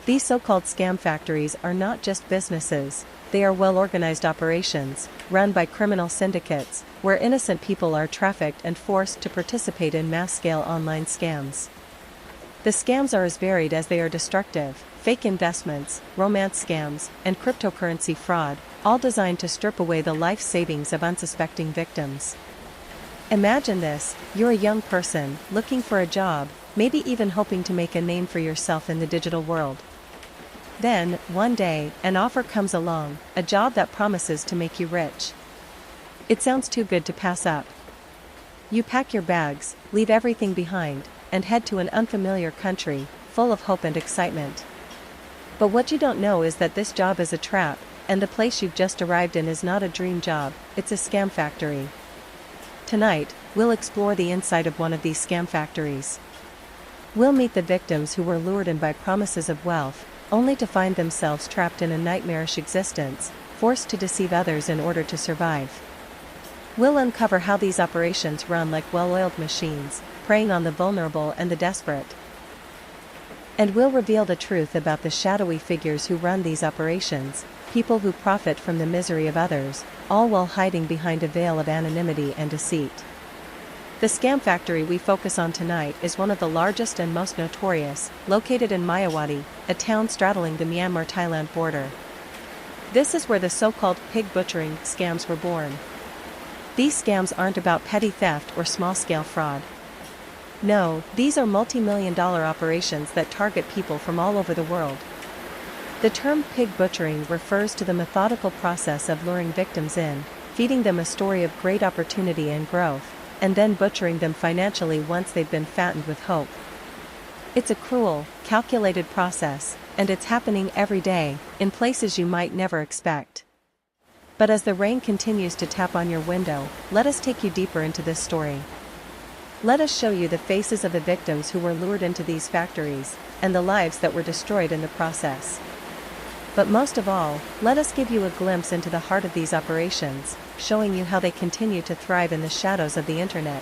These so-called scam factories are not just businesses. They are well-organized operations, run by criminal syndicates, where innocent people are trafficked and forced to participate in mass-scale online scams. The scams are as varied as they are destructive: fake investments, romance scams, and cryptocurrency fraud, all designed to strip away the life savings of unsuspecting victims. Imagine this: you're a young person, looking for a job, maybe even hoping to make a name for yourself in the digital world. Then, one day, an offer comes along, a job that promises to make you rich. It sounds too good to pass up. You pack your bags, leave everything behind, and head to an unfamiliar country, full of hope and excitement. But what you don't know is that this job is a trap, and the place you've just arrived in is not a dream job, it's a scam factory. Tonight, we'll explore the inside of one of these scam factories. We'll meet the victims who were lured in by promises of wealth, only to find themselves trapped in a nightmarish existence, forced to deceive others in order to survive. We'll uncover how these operations run like well-oiled machines, preying on the vulnerable and the desperate. And we'll reveal the truth about the shadowy figures who run these operations, people who profit from the misery of others, all while hiding behind a veil of anonymity and deceit. The scam factory we focus on tonight is one of the largest and most notorious, located in Mayawati, a town straddling the Myanmar-Thailand border. This is where the so-called pig butchering scams were born. These scams aren't about petty theft or small-scale fraud. No, these are multi-million-dollar operations that target people from all over the world. The term pig butchering refers to the methodical process of luring victims in, feeding them a story of great opportunity and growth, and then butchering them financially once they've been fattened with hope. It's a cruel, calculated process, and it's happening every day, in places you might never expect. But as the rain continues to tap on your window, let us take you deeper into this story. Let us show you the faces of the victims who were lured into these factories, and the lives that were destroyed in the process. But most of all, let us give you a glimpse into the heart of these operations, showing you how they continue to thrive in the shadows of the internet.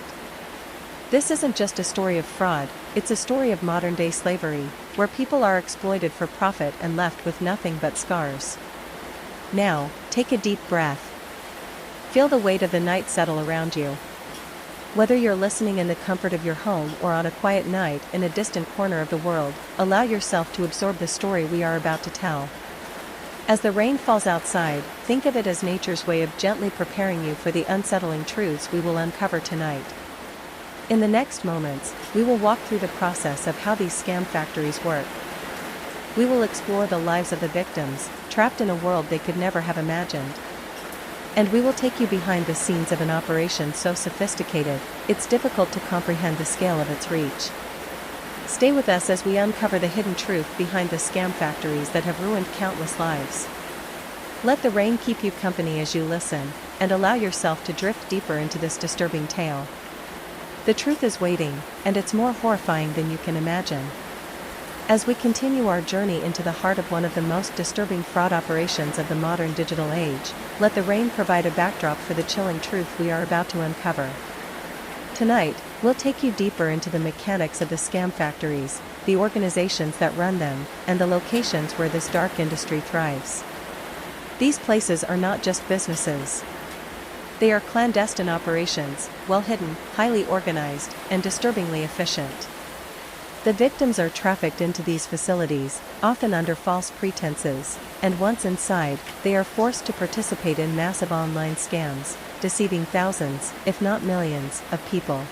This isn't just a story of fraud, it's a story of modern-day slavery, where people are exploited for profit and left with nothing but scars. Now, take a deep breath. Feel the weight of the night settle around you. Whether you're listening in the comfort of your home or on a quiet night in a distant corner of the world, allow yourself to absorb the story we are about to tell. As the rain falls outside, think of it as nature's way of gently preparing you for the unsettling truths we will uncover tonight. In the next moments, we will walk through the process of how these scam factories work. We will explore the lives of the victims, trapped in a world they could never have imagined. And we will take you behind the scenes of an operation so sophisticated, it's difficult to comprehend the scale of its reach. Stay with us as we uncover the hidden truth behind the scam factories that have ruined countless lives. Let the rain keep you company as you listen, and allow yourself to drift deeper into this disturbing tale. The truth is waiting, and it's more horrifying than you can imagine. As we continue our journey into the heart of one of the most disturbing fraud operations of the modern digital age, let the rain provide a backdrop for the chilling truth we are about to uncover. Tonight, we'll take you deeper into the mechanics of the scam factories, the organizations that run them, and the locations where this dark industry thrives. These places are not just businesses. They are clandestine operations, well hidden, highly organized, and disturbingly efficient. The victims are trafficked into these facilities, often under false pretenses, and once inside, they are forced to participate in massive online scams, deceiving thousands, if not millions, of people.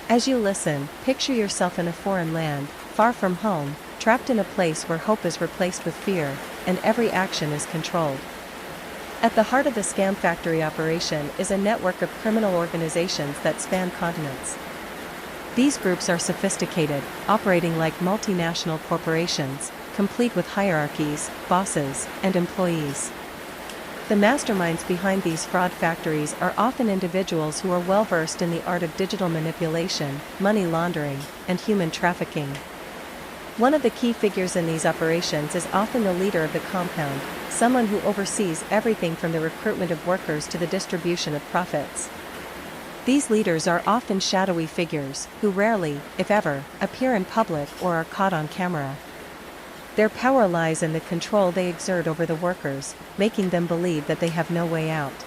As you listen, picture yourself in a foreign land, far from home, trapped in a place where hope is replaced with fear, and every action is controlled. At the heart of the scam factory operation is a network of criminal organizations that span continents. These groups are sophisticated, operating like multinational corporations, complete with hierarchies, bosses, and employees. The masterminds behind these fraud factories are often individuals who are well versed in the art of digital manipulation, money laundering, and human trafficking. One of the key figures in these operations is often the leader of the compound, someone who oversees everything from the recruitment of workers to the distribution of profits. These leaders are often shadowy figures, who rarely, if ever, appear in public or are caught on camera. Their power lies in the control they exert over the workers, making them believe that they have no way out.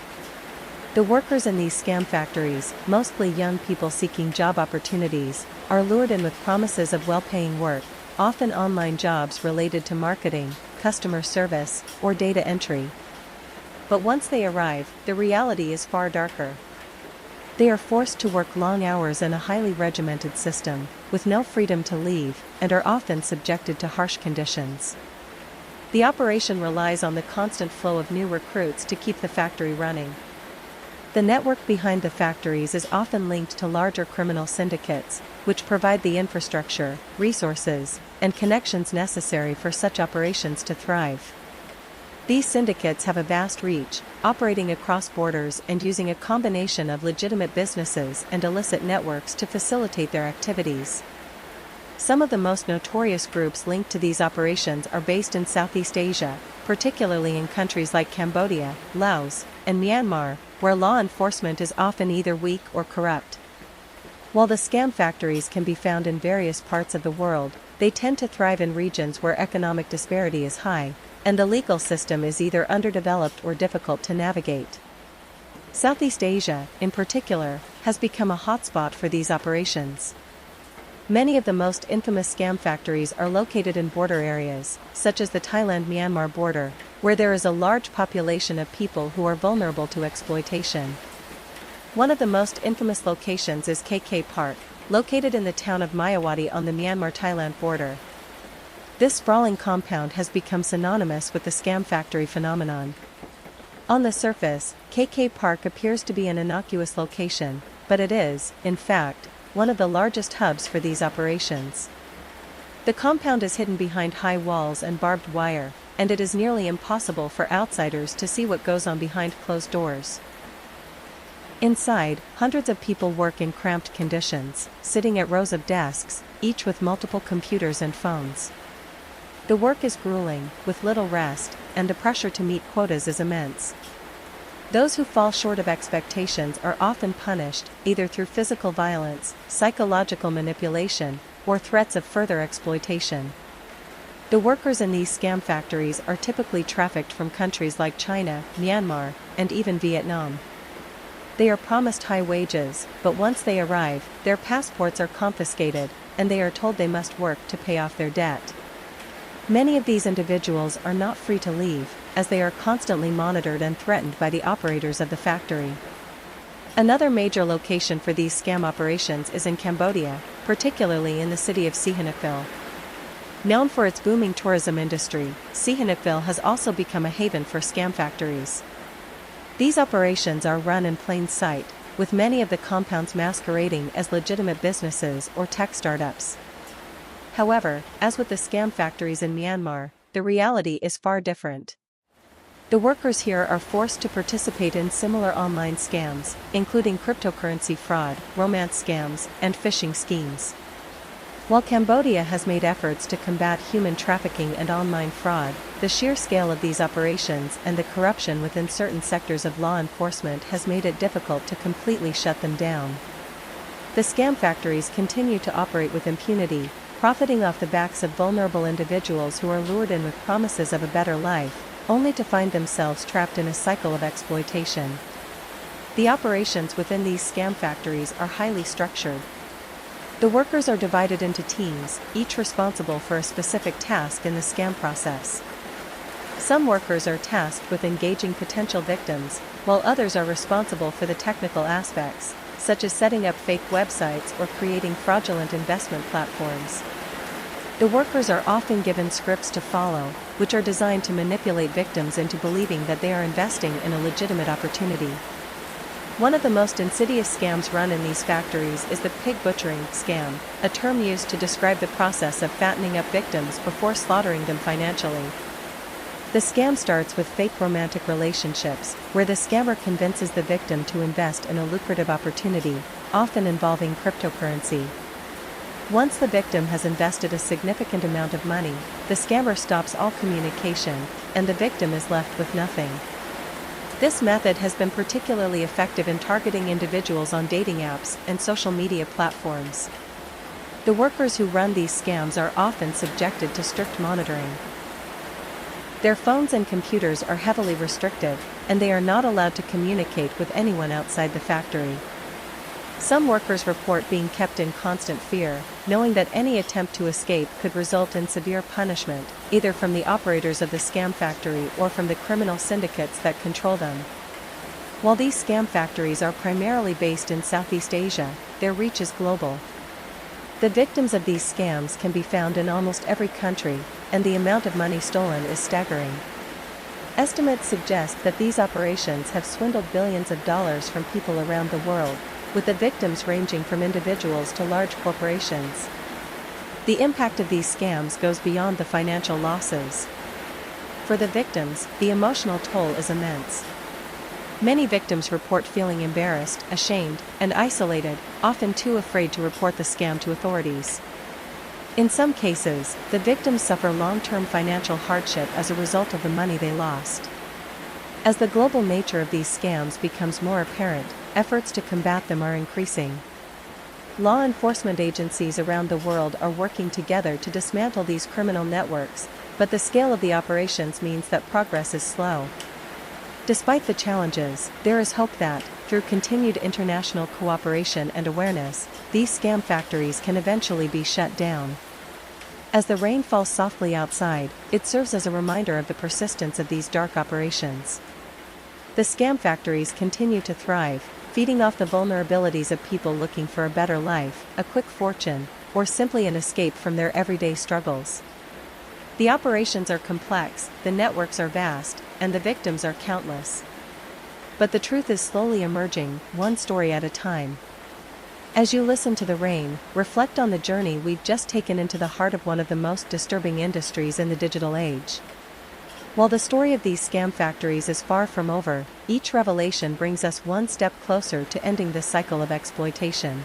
The workers in these scam factories, mostly young people seeking job opportunities, are lured in with promises of well-paying work, often online jobs related to marketing, customer service, or data entry. But once they arrive, the reality is far darker. They are forced to work long hours in a highly regimented system, with no freedom to leave, and are often subjected to harsh conditions. The operation relies on the constant flow of new recruits to keep the factory running. The network behind the factories is often linked to larger criminal syndicates, which provide the infrastructure, resources, and connections necessary for such operations to thrive. These syndicates have a vast reach, operating across borders and using a combination of legitimate businesses and illicit networks to facilitate their activities. Some of the most notorious groups linked to these operations are based in Southeast Asia, particularly in countries like Cambodia, Laos, and Myanmar, where law enforcement is often either weak or corrupt. While the scam factories can be found in various parts of the world, they tend to thrive in regions where economic disparity is high, and the legal system is either underdeveloped or difficult to navigate. Southeast Asia, in particular, has become a hotspot for these operations. Many of the most infamous scam factories are located in border areas, such as the Thailand-Myanmar border, where there is a large population of people who are vulnerable to exploitation. One of the most infamous locations is KK Park, located in the town of Mayawati on the Myanmar-Thailand border. This sprawling compound has become synonymous with the scam factory phenomenon. On the surface, KK Park appears to be an innocuous location, but it is, in fact, one of the largest hubs for these operations. The compound is hidden behind high walls and barbed wire, and it is nearly impossible for outsiders to see what goes on behind closed doors. Inside, hundreds of people work in cramped conditions, sitting at rows of desks, each with multiple computers and phones. The work is grueling, with little rest, and the pressure to meet quotas is immense. Those who fall short of expectations are often punished, either through physical violence, psychological manipulation, or threats of further exploitation. The workers in these scam factories are typically trafficked from countries like China, Myanmar, and even Vietnam. They are promised high wages, but once they arrive, their passports are confiscated, and they are told they must work to pay off their debt. Many of these individuals are not free to leave, as they are constantly monitored and threatened by the operators of the factory. Another major location for these scam operations is in Cambodia, particularly in the city of Sihanoukville. Known for its booming tourism industry, Sihanoukville has also become a haven for scam factories. These operations are run in plain sight, with many of the compounds masquerading as legitimate businesses or tech startups. However, as with the scam factories in Myanmar, the reality is far different. The workers here are forced to participate in similar online scams, including cryptocurrency fraud, romance scams, and phishing schemes. While Cambodia has made efforts to combat human trafficking and online fraud, the sheer scale of these operations and the corruption within certain sectors of law enforcement has made it difficult to completely shut them down. The scam factories continue to operate with impunity, profiting off the backs of vulnerable individuals who are lured in with promises of a better life, only to find themselves trapped in a cycle of exploitation. The operations within these scam factories are highly structured. The workers are divided into teams, each responsible for a specific task in the scam process. Some workers are tasked with engaging potential victims, while others are responsible for the technical aspects, such as setting up fake websites or creating fraudulent investment platforms. The workers are often given scripts to follow, which are designed to manipulate victims into believing that they are investing in a legitimate opportunity. One of the most insidious scams run in these factories is the pig butchering scam, a term used to describe the process of fattening up victims before slaughtering them financially. The scam starts with fake romantic relationships, where the scammer convinces the victim to invest in a lucrative opportunity, often involving cryptocurrency. Once the victim has invested a significant amount of money, the scammer stops all communication, and the victim is left with nothing. This method has been particularly effective in targeting individuals on dating apps and social media platforms. The workers who run these scams are often subjected to strict monitoring. Their phones and computers are heavily restricted, and they are not allowed to communicate with anyone outside the factory. Some workers report being kept in constant fear, knowing that any attempt to escape could result in severe punishment, either from the operators of the scam factory or from the criminal syndicates that control them. While these scam factories are primarily based in Southeast Asia, their reach is global. The victims of these scams can be found in almost every country, and the amount of money stolen is staggering. Estimates suggest that these operations have swindled billions of dollars from people around the world, with the victims ranging from individuals to large corporations. The impact of these scams goes beyond the financial losses. For the victims, the emotional toll is immense. Many victims report feeling embarrassed, ashamed, and isolated, often too afraid to report the scam to authorities. In some cases, the victims suffer long-term financial hardship as a result of the money they lost. As the global nature of these scams becomes more apparent, efforts to combat them are increasing. Law enforcement agencies around the world are working together to dismantle these criminal networks, but the scale of the operations means that progress is slow. Despite the challenges, there is hope that, through continued international cooperation and awareness, these scam factories can eventually be shut down. As the rain falls softly outside, it serves as a reminder of the persistence of these dark operations. The scam factories continue to thrive, feeding off the vulnerabilities of people looking for a better life, a quick fortune, or simply an escape from their everyday struggles. The operations are complex, the networks are vast, and the victims are countless. But the truth is slowly emerging, one story at a time. As you listen to the rain, reflect on the journey we've just taken into the heart of one of the most disturbing industries in the digital age. While the story of these scam factories is far from over, each revelation brings us one step closer to ending this cycle of exploitation.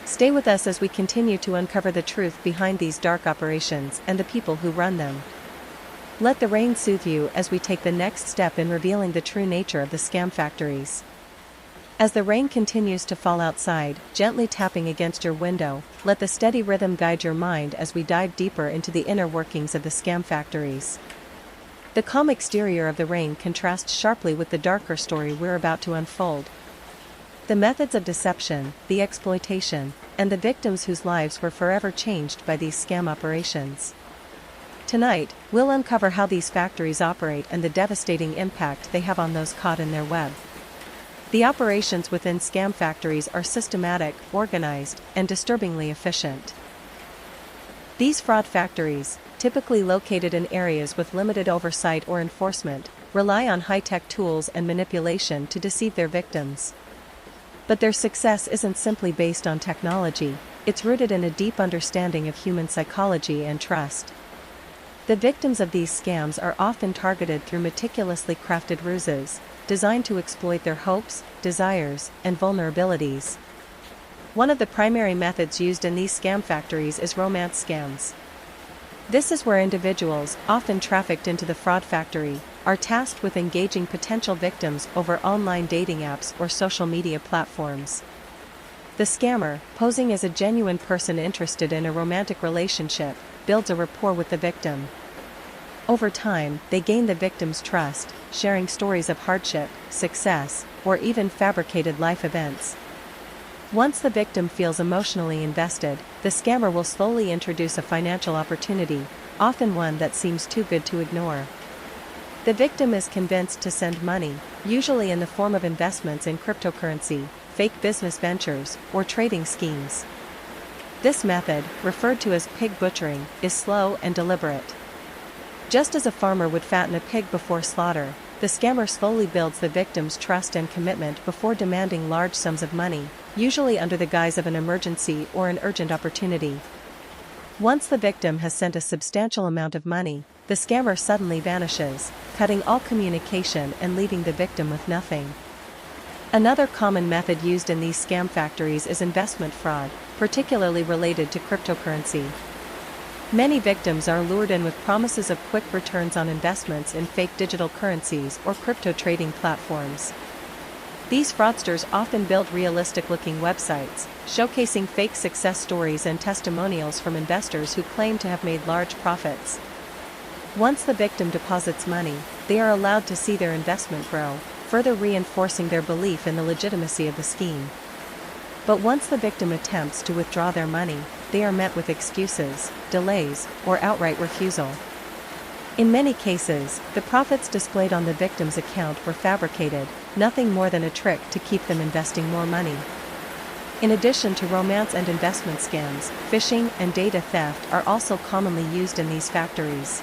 Stay with us as we continue to uncover the truth behind these dark operations and the people who run them. Let the rain soothe you as we take the next step in revealing the true nature of the scam factories. As the rain continues to fall outside, gently tapping against your window, let the steady rhythm guide your mind as we dive deeper into the inner workings of the scam factories. The calm exterior of the rain contrasts sharply with the darker story we're about to unfold. The methods of deception, the exploitation, and the victims whose lives were forever changed by these scam operations. Tonight, we'll uncover how these factories operate and the devastating impact they have on those caught in their web. The operations within scam factories are systematic, organized, and disturbingly efficient. These fraud factories, typically located in areas with limited oversight or enforcement, rely on high-tech tools and manipulation to deceive their victims. But their success isn't simply based on technology, it's rooted in a deep understanding of human psychology and trust. The victims of these scams are often targeted through meticulously crafted ruses, designed to exploit their hopes, desires, and vulnerabilities. One of the primary methods used in these scam factories is romance scams. This is where individuals, often trafficked into the fraud factory, are tasked with engaging potential victims over online dating apps or social media platforms. The scammer, posing as a genuine person interested in a romantic relationship, builds a rapport with the victim. Over time, they gain the victim's trust, sharing stories of hardship, success, or even fabricated life events. Once the victim feels emotionally invested, the scammer will slowly introduce a financial opportunity, often one that seems too good to ignore. The victim is convinced to send money, usually in the form of investments in cryptocurrency, fake business ventures, or trading schemes. This method, referred to as pig butchering, is slow and deliberate. Just as a farmer would fatten a pig before slaughter, the scammer slowly builds the victim's trust and commitment before demanding large sums of money, usually under the guise of an emergency or an urgent opportunity. Once the victim has sent a substantial amount of money, the scammer suddenly vanishes, cutting all communication and leaving the victim with nothing. Another common method used in these scam factories is investment fraud, particularly related to cryptocurrency. Many victims are lured in with promises of quick returns on investments in fake digital currencies or crypto trading platforms. These fraudsters often build realistic-looking websites, showcasing fake success stories and testimonials from investors who claim to have made large profits. Once the victim deposits money, they are allowed to see their investment grow, further reinforcing their belief in the legitimacy of the scheme. But once the victim attempts to withdraw their money, they are met with excuses, delays, or outright refusal. In many cases, the profits displayed on the victim's account were fabricated, nothing more than a trick to keep them investing more money. In addition to romance and investment scams, phishing and data theft are also commonly used in these factories.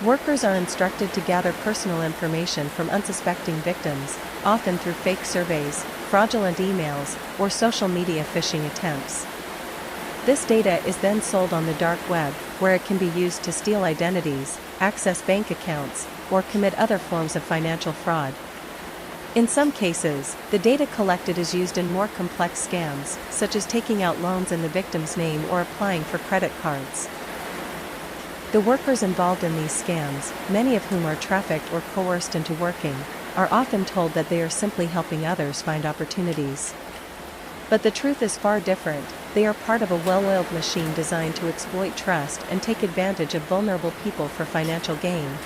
Workers are instructed to gather personal information from unsuspecting victims, often through fake surveys, fraudulent emails, or social media phishing attempts. This data is then sold on the dark web, where it can be used to steal identities, access bank accounts, or commit other forms of financial fraud. In some cases, the data collected is used in more complex scams, such as taking out loans in the victim's name or applying for credit cards. The workers involved in these scams, many of whom are trafficked or coerced into working, are often told that they are simply helping others find opportunities. But the truth is far different. They are part of a well-oiled machine designed to exploit trust and take advantage of vulnerable people for financial gain.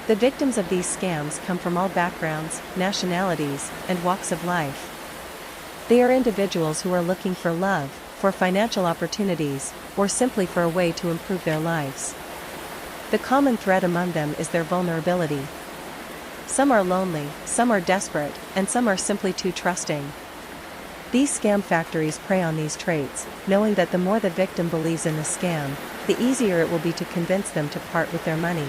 The victims of these scams come from all backgrounds, nationalities, and walks of life. They are individuals who are looking for love, for financial opportunities, or simply for a way to improve their lives. The common thread among them is their vulnerability. Some are lonely, some are desperate, and some are simply too trusting. These scam factories prey on these traits, knowing that the more the victim believes in the scam, the easier it will be to convince them to part with their money.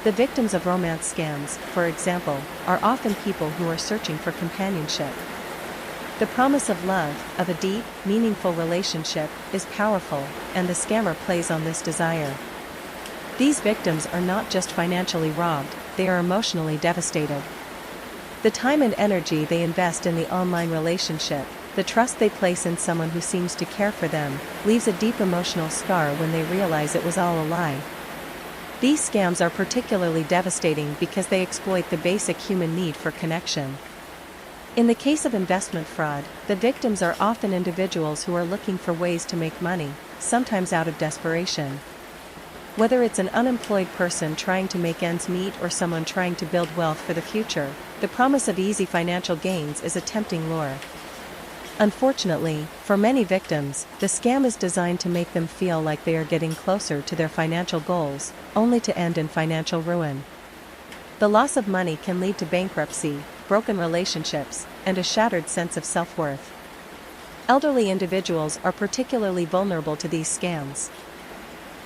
The victims of romance scams, for example, are often people who are searching for companionship. The promise of love, of a deep, meaningful relationship, is powerful, and the scammer plays on this desire. These victims are not just financially robbed, they are emotionally devastated. The time and energy they invest in the online relationship, the trust they place in someone who seems to care for them, leaves a deep emotional scar when they realize it was all a lie. These scams are particularly devastating because they exploit the basic human need for connection. In the case of investment fraud, the victims are often individuals who are looking for ways to make money, sometimes out of desperation. Whether it's an unemployed person trying to make ends meet or someone trying to build wealth for the future, the promise of easy financial gains is a tempting lure. Unfortunately, for many victims, the scam is designed to make them feel like they are getting closer to their financial goals, only to end in financial ruin. The loss of money can lead to bankruptcy, broken relationships, and a shattered sense of self-worth. Elderly individuals are particularly vulnerable to these scams.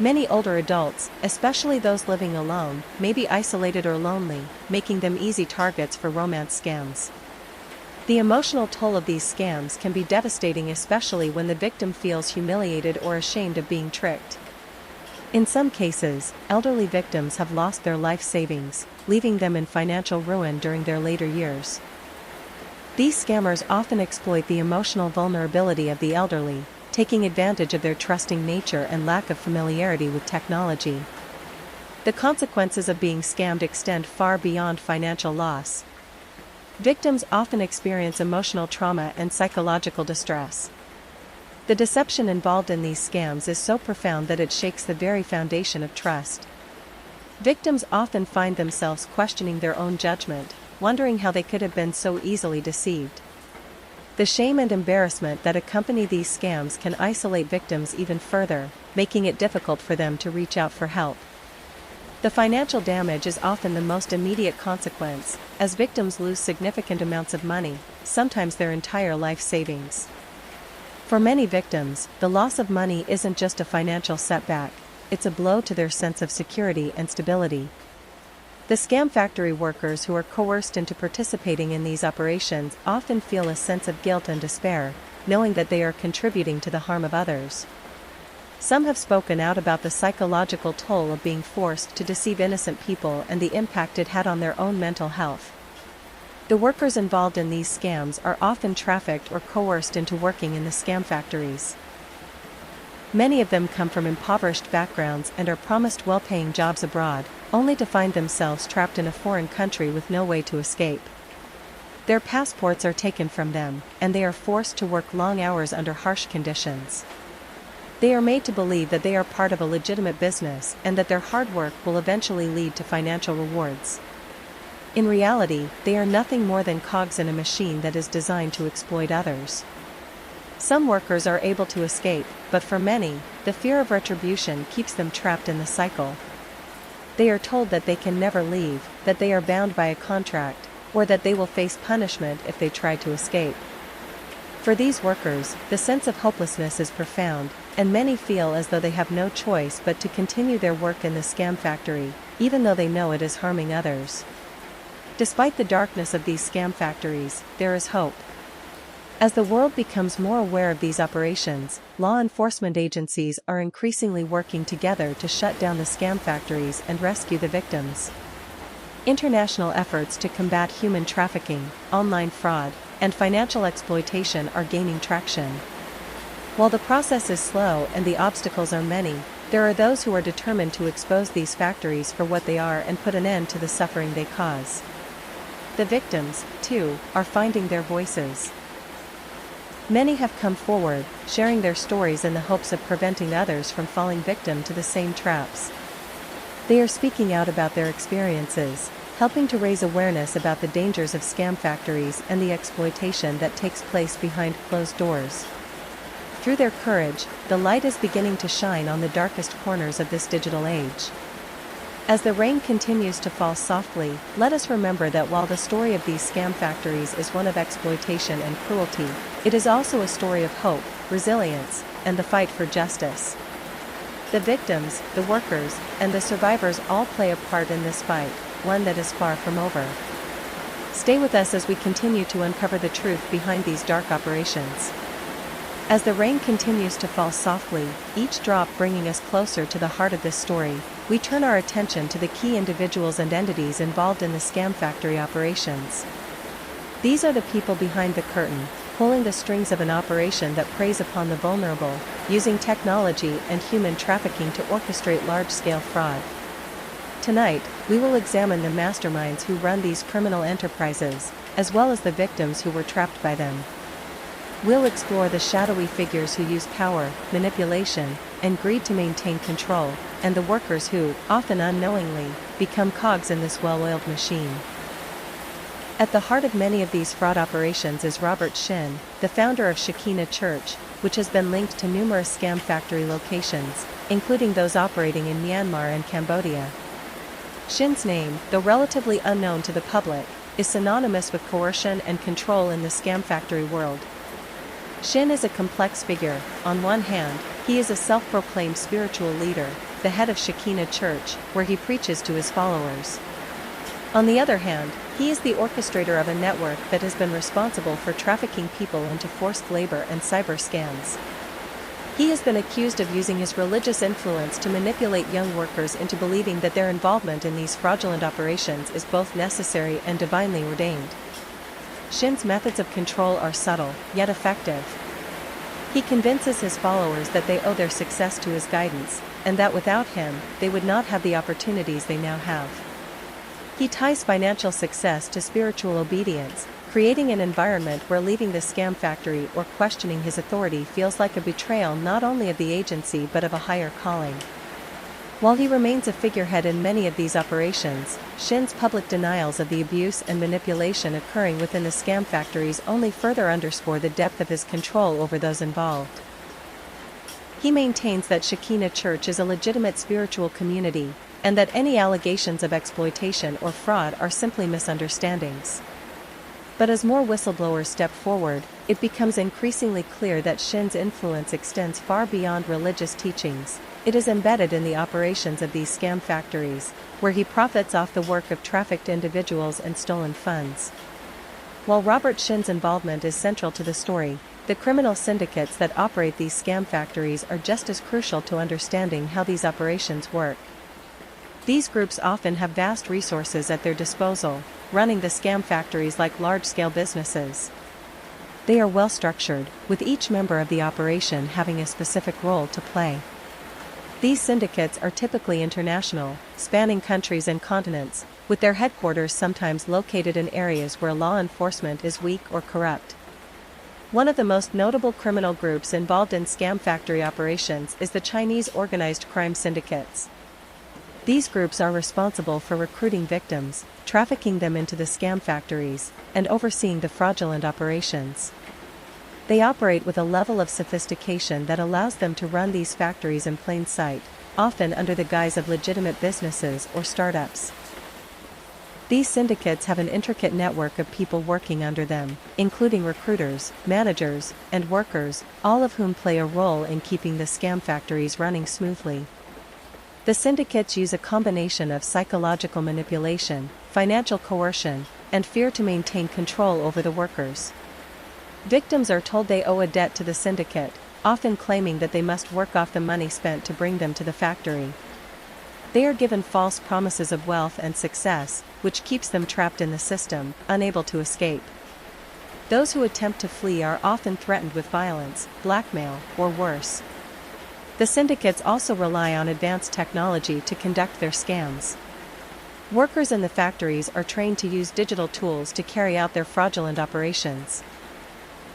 Many older adults, especially those living alone, may be isolated or lonely, making them easy targets for romance scams. The emotional toll of these scams can be devastating, especially when the victim feels humiliated or ashamed of being tricked. In some cases, elderly victims have lost their life savings, leaving them in financial ruin during their later years. These scammers often exploit the emotional vulnerability of the elderly, taking advantage of their trusting nature and lack of familiarity with technology. The consequences of being scammed extend far beyond financial loss. Victims often experience emotional trauma and psychological distress. The deception involved in these scams is so profound that it shakes the very foundation of trust. Victims often find themselves questioning their own judgment, wondering how they could have been so easily deceived. The shame and embarrassment that accompany these scams can isolate victims even further, making it difficult for them to reach out for help. The financial damage is often the most immediate consequence, as victims lose significant amounts of money, sometimes their entire life savings. For many victims, the loss of money isn't just a financial setback, it's a blow to their sense of security and stability. The scam factory workers who are coerced into participating in these operations often feel a sense of guilt and despair, knowing that they are contributing to the harm of others. Some have spoken out about the psychological toll of being forced to deceive innocent people and the impact it had on their own mental health. The workers involved in these scams are often trafficked or coerced into working in the scam factories. Many of them come from impoverished backgrounds and are promised well-paying jobs abroad, only to find themselves trapped in a foreign country with no way to escape. Their passports are taken from them, and they are forced to work long hours under harsh conditions. They are made to believe that they are part of a legitimate business and that their hard work will eventually lead to financial rewards. In reality, they are nothing more than cogs in a machine that is designed to exploit others. Some workers are able to escape, but for many, the fear of retribution keeps them trapped in the cycle. They are told that they can never leave, that they are bound by a contract, or that they will face punishment if they try to escape. For these workers, the sense of hopelessness is profound, and many feel as though they have no choice but to continue their work in the scam factory, even though they know it is harming others. Despite the darkness of these scam factories, there is hope. As the world becomes more aware of these operations, law enforcement agencies are increasingly working together to shut down the scam factories and rescue the victims. International efforts to combat human trafficking, online fraud, and financial exploitation are gaining traction. While the process is slow and the obstacles are many, there are those who are determined to expose these factories for what they are and put an end to the suffering they cause. The victims, too, are finding their voices. Many have come forward, sharing their stories in the hopes of preventing others from falling victim to the same traps. They are speaking out about their experiences, helping to raise awareness about the dangers of scam factories and the exploitation that takes place behind closed doors. Through their courage, the light is beginning to shine on the darkest corners of this digital age. As the rain continues to fall softly, let us remember that while the story of these scam factories is one of exploitation and cruelty, it is also a story of hope, resilience, and the fight for justice. The victims, the workers, and the survivors all play a part in this fight, one that is far from over. Stay with us as we continue to uncover the truth behind these dark operations. As the rain continues to fall softly, each drop bringing us closer to the heart of this story, we turn our attention to the key individuals and entities involved in the scam factory operations. These are the people behind the curtain, pulling the strings of an operation that preys upon the vulnerable, using technology and human trafficking to orchestrate large-scale fraud. Tonight, we will examine the masterminds who run these criminal enterprises, as well as the victims who were trapped by them. We'll explore the shadowy figures who use power, manipulation, and greed to maintain control, and the workers who, often unknowingly, become cogs in this well-oiled machine. At the heart of many of these fraud operations is Robert Shin, the founder of Shekinah Church, which has been linked to numerous scam factory locations, including those operating in Myanmar and Cambodia. Shin's name, though relatively unknown to the public, is synonymous with coercion and control in the scam factory world. Shin is a complex figure. On one hand, he is a self-proclaimed spiritual leader, the head of Shekinah Church, where he preaches to his followers. On the other hand, he is the orchestrator of a network that has been responsible for trafficking people into forced labor and cyber scams. He has been accused of using his religious influence to manipulate young workers into believing that their involvement in these fraudulent operations is both necessary and divinely ordained. Shin's methods of control are subtle, yet effective. He convinces his followers that they owe their success to his guidance, and that without him, they would not have the opportunities they now have. He ties financial success to spiritual obedience, creating an environment where leaving the scam factory or questioning his authority feels like a betrayal not only of the agency but of a higher calling. While he remains a figurehead in many of these operations, Shin's public denials of the abuse and manipulation occurring within the scam factories only further underscore the depth of his control over those involved. He maintains that Shekinah Church is a legitimate spiritual community, and that any allegations of exploitation or fraud are simply misunderstandings. But as more whistleblowers step forward, it becomes increasingly clear that Shin's influence extends far beyond religious teachings. It is embedded in the operations of these scam factories, where he profits off the work of trafficked individuals and stolen funds. While Robert Shin's involvement is central to the story, the criminal syndicates that operate these scam factories are just as crucial to understanding how these operations work. These groups often have vast resources at their disposal, running the scam factories like large-scale businesses. They are well structured, with each member of the operation having a specific role to play. These syndicates are typically international, spanning countries and continents, with their headquarters sometimes located in areas where law enforcement is weak or corrupt. One of the most notable criminal groups involved in scam factory operations is the Chinese organized crime syndicates. These groups are responsible for recruiting victims, trafficking them into the scam factories, and overseeing the fraudulent operations. They operate with a level of sophistication that allows them to run these factories in plain sight, often under the guise of legitimate businesses or startups. These syndicates have an intricate network of people working under them, including recruiters, managers, and workers, all of whom play a role in keeping the scam factories running smoothly. The syndicates use a combination of psychological manipulation, financial coercion, and fear to maintain control over the workers. Victims are told they owe a debt to the syndicate, often claiming that they must work off the money spent to bring them to the factory. They are given false promises of wealth and success, which keeps them trapped in the system, unable to escape. Those who attempt to flee are often threatened with violence, blackmail, or worse. The syndicates also rely on advanced technology to conduct their scams. Workers in the factories are trained to use digital tools to carry out their fraudulent operations.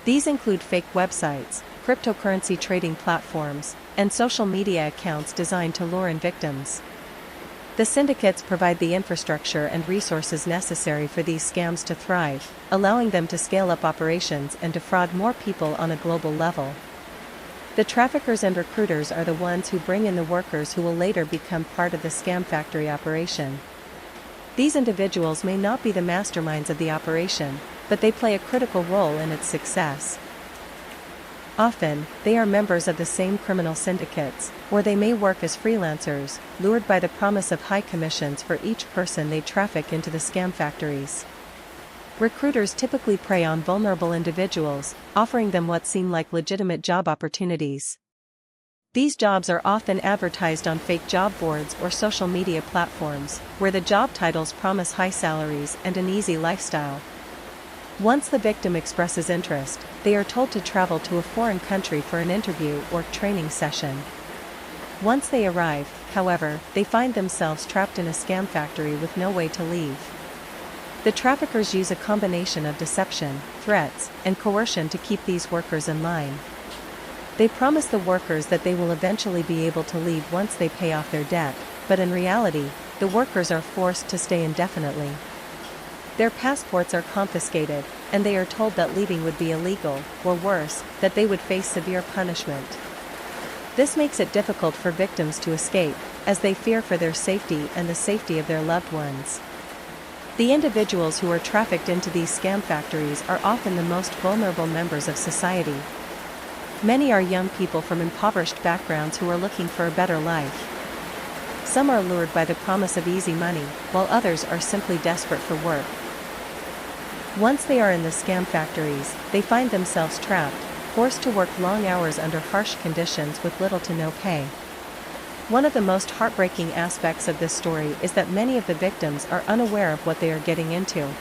These include fake websites, cryptocurrency trading platforms, and social media accounts designed to lure in victims. The syndicates provide the infrastructure and resources necessary for these scams to thrive, allowing them to scale up operations and defraud more people on a global level. The traffickers and recruiters are the ones who bring in the workers who will later become part of the scam factory operation. These individuals may not be the masterminds of the operation, but they play a critical role in its success. Often, they are members of the same criminal syndicates, or they may work as freelancers, lured by the promise of high commissions for each person they traffic into the scam factories. Recruiters typically prey on vulnerable individuals, offering them what seem like legitimate job opportunities. These jobs are often advertised on fake job boards or social media platforms, where the job titles promise high salaries and an easy lifestyle. Once the victim expresses interest, they are told to travel to a foreign country for an interview or training session. Once they arrive, however, they find themselves trapped in a scam factory with no way to leave. The traffickers use a combination of deception, threats, and coercion to keep these workers in line. They promise the workers that they will eventually be able to leave once they pay off their debt, but in reality, the workers are forced to stay indefinitely. Their passports are confiscated, and they are told that leaving would be illegal, or worse, that they would face severe punishment. This makes it difficult for victims to escape, as they fear for their safety and the safety of their loved ones. The individuals who are trafficked into these scam factories are often the most vulnerable members of society. Many are young people from impoverished backgrounds who are looking for a better life. Some are lured by the promise of easy money, while others are simply desperate for work. Once they are in the scam factories, they find themselves trapped, forced to work long hours under harsh conditions with little to no pay. One of the most heartbreaking aspects of this story is that many of the victims are unaware of what they are getting into.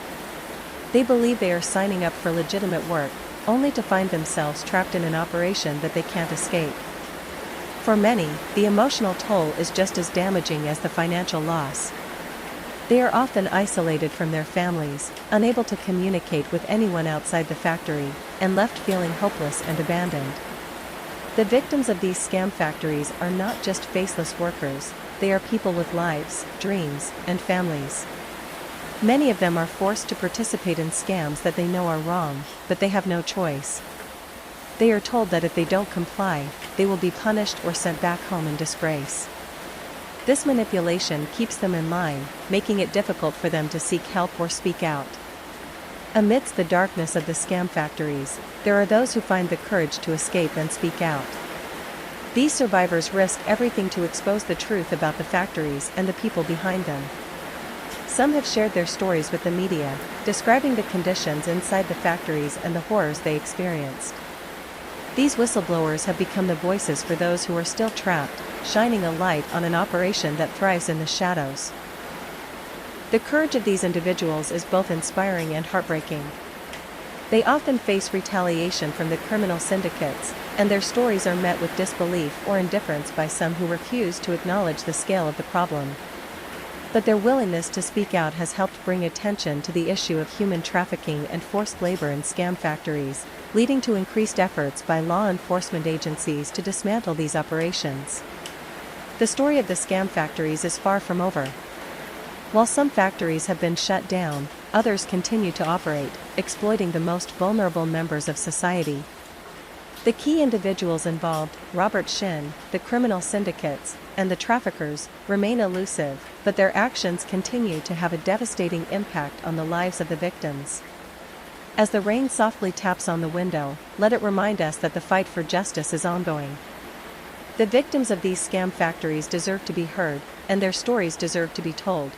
They believe they are signing up for legitimate work, only to find themselves trapped in an operation that they can't escape. For many, the emotional toll is just as damaging as the financial loss. They are often isolated from their families, unable to communicate with anyone outside the factory, and left feeling hopeless and abandoned. The victims of these scam factories are not just faceless workers, they are people with lives, dreams, and families. Many of them are forced to participate in scams that they know are wrong, but they have no choice. They are told that if they don't comply, they will be punished or sent back home in disgrace. This manipulation keeps them in line, making it difficult for them to seek help or speak out. Amidst the darkness of the scam factories, there are those who find the courage to escape and speak out. These survivors risk everything to expose the truth about the factories and the people behind them. Some have shared their stories with the media, describing the conditions inside the factories and the horrors they experienced. These whistleblowers have become the voices for those who are still trapped, shining a light on an operation that thrives in the shadows. The courage of these individuals is both inspiring and heartbreaking. They often face retaliation from the criminal syndicates, and their stories are met with disbelief or indifference by some who refuse to acknowledge the scale of the problem. But their willingness to speak out has helped bring attention to the issue of human trafficking and forced labor in scam factories, leading to increased efforts by law enforcement agencies to dismantle these operations. The story of the scam factories is far from over. While some factories have been shut down, others continue to operate, exploiting the most vulnerable members of society. The key individuals involved, Robert Shin, the criminal syndicates, and the traffickers, remain elusive, but their actions continue to have a devastating impact on the lives of the victims. As the rain softly taps on the window, let it remind us that the fight for justice is ongoing. The victims of these scam factories deserve to be heard, and their stories deserve to be told.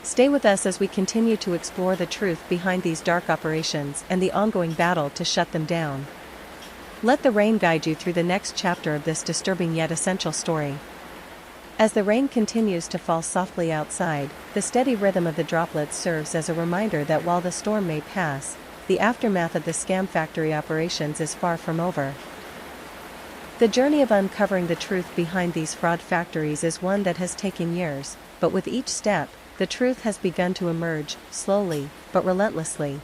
Stay with us as we continue to explore the truth behind these dark operations and the ongoing battle to shut them down. Let the rain guide you through the next chapter of this disturbing yet essential story. As the rain continues to fall softly outside, the steady rhythm of the droplets serves as a reminder that while the storm may pass, the aftermath of the scam factory operations is far from over. The journey of uncovering the truth behind these fraud factories is one that has taken years, but with each step, the truth has begun to emerge, slowly, but relentlessly.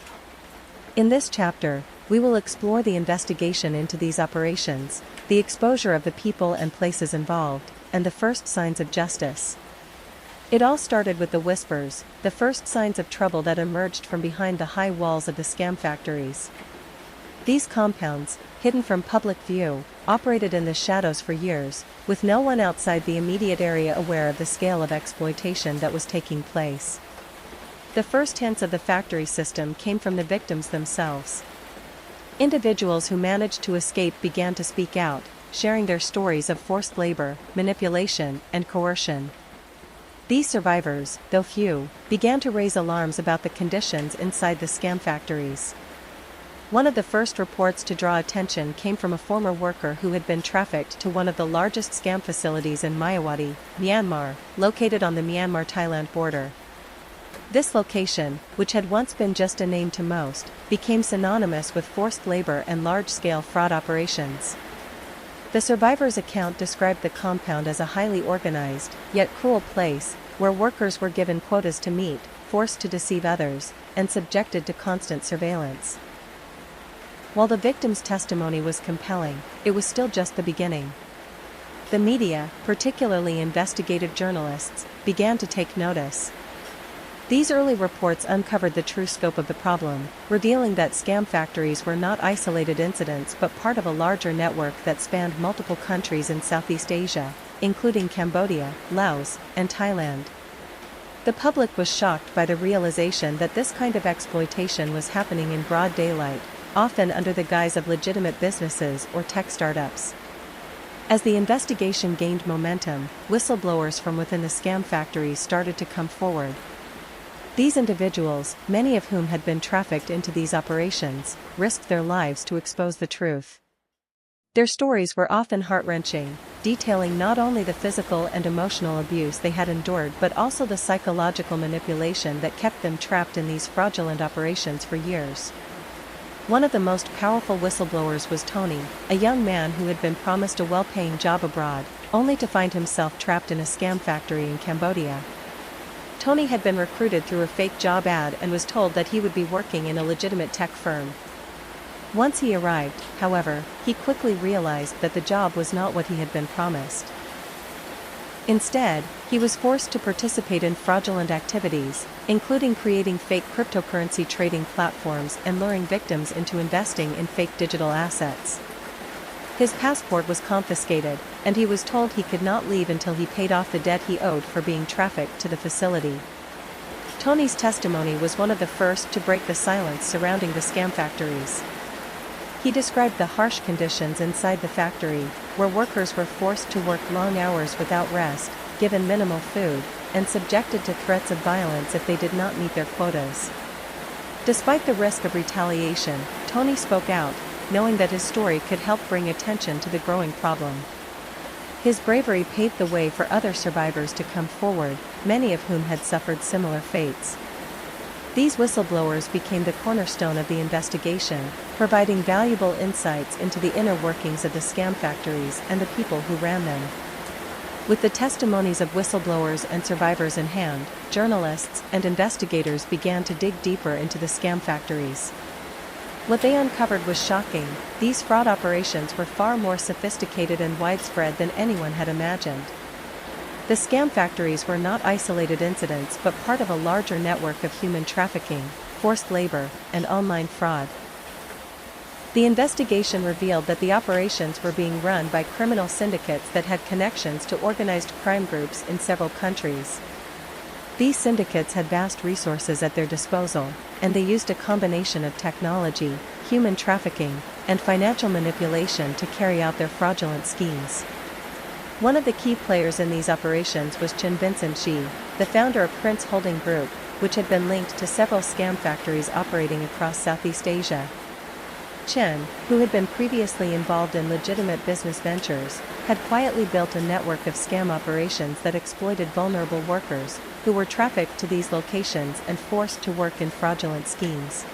In this chapter, we will explore the investigation into these operations, the exposure of the people and places involved, and the first signs of justice. It all started with the whispers, the first signs of trouble that emerged from behind the high walls of the scam factories. These compounds, hidden from public view, operated in the shadows for years, with no one outside the immediate area aware of the scale of exploitation that was taking place. The first hints of the factory system came from the victims themselves. Individuals who managed to escape began to speak out, sharing their stories of forced labor, manipulation, and coercion. These survivors, though few, began to raise alarms about the conditions inside the scam factories. One of the first reports to draw attention came from a former worker who had been trafficked to one of the largest scam facilities in Mayawati, Myanmar, located on the Myanmar-Thailand border. This location, which had once been just a name to most, became synonymous with forced labor and large-scale fraud operations. The survivor's account described the compound as a highly organized, yet cruel place, where workers were given quotas to meet, forced to deceive others, and subjected to constant surveillance. While the victim's testimony was compelling, it was still just the beginning. The media, particularly investigative journalists, began to take notice. These early reports uncovered the true scope of the problem, revealing that scam factories were not isolated incidents but part of a larger network that spanned multiple countries in Southeast Asia, including Cambodia, Laos, and Thailand. The public was shocked by the realization that this kind of exploitation was happening in broad daylight, often under the guise of legitimate businesses or tech startups. As the investigation gained momentum, whistleblowers from within the scam factories started to come forward. These individuals, many of whom had been trafficked into these operations, risked their lives to expose the truth. Their stories were often heart-wrenching, detailing not only the physical and emotional abuse they had endured but also the psychological manipulation that kept them trapped in these fraudulent operations for years. One of the most powerful whistleblowers was Tony, a young man who had been promised a well-paying job abroad, only to find himself trapped in a scam factory in Cambodia. Tony had been recruited through a fake job ad and was told that he would be working in a legitimate tech firm. Once he arrived, however, he quickly realized that the job was not what he had been promised. Instead, he was forced to participate in fraudulent activities, including creating fake cryptocurrency trading platforms and luring victims into investing in fake digital assets. His passport was confiscated, and he was told he could not leave until he paid off the debt he owed for being trafficked to the facility. Tony's testimony was one of the first to break the silence surrounding the scam factories. He described the harsh conditions inside the factory, where workers were forced to work long hours without rest, given minimal food, and subjected to threats of violence if they did not meet their quotas. Despite the risk of retaliation, Tony spoke out, knowing that his story could help bring attention to the growing problem. His bravery paved the way for other survivors to come forward, many of whom had suffered similar fates. These whistleblowers became the cornerstone of the investigation, providing valuable insights into the inner workings of the scam factories and the people who ran them. With the testimonies of whistleblowers and survivors in hand, journalists and investigators began to dig deeper into the scam factories. What they uncovered was shocking. These fraud operations were far more sophisticated and widespread than anyone had imagined. The scam factories were not isolated incidents but part of a larger network of human trafficking, forced labor, and online fraud. The investigation revealed that the operations were being run by criminal syndicates that had connections to organized crime groups in several countries. These syndicates had vast resources at their disposal, and they used a combination of technology, human trafficking, and financial manipulation to carry out their fraudulent schemes. One of the key players in these operations was Chin Vincent Xi, the founder of Prince Holding Group, which had been linked to several scam factories operating across Southeast Asia. Chen, who had been previously involved in legitimate business ventures, had quietly built a network of scam operations that exploited vulnerable workers, who were trafficked to these locations and forced to work in fraudulent schemes.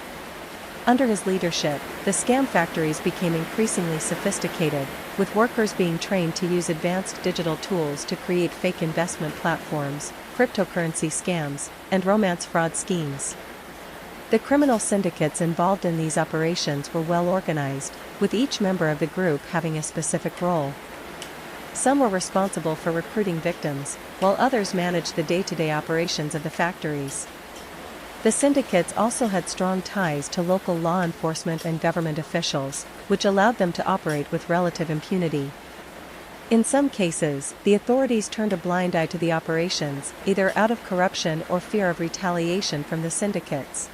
Under his leadership, the scam factories became increasingly sophisticated, with workers being trained to use advanced digital tools to create fake investment platforms, cryptocurrency scams, and romance fraud schemes. The criminal syndicates involved in these operations were well organized, with each member of the group having a specific role. Some were responsible for recruiting victims, while others managed the day-to-day operations of the factories. The syndicates also had strong ties to local law enforcement and government officials, which allowed them to operate with relative impunity. In some cases, the authorities turned a blind eye to the operations, either out of corruption or fear of retaliation from the syndicates.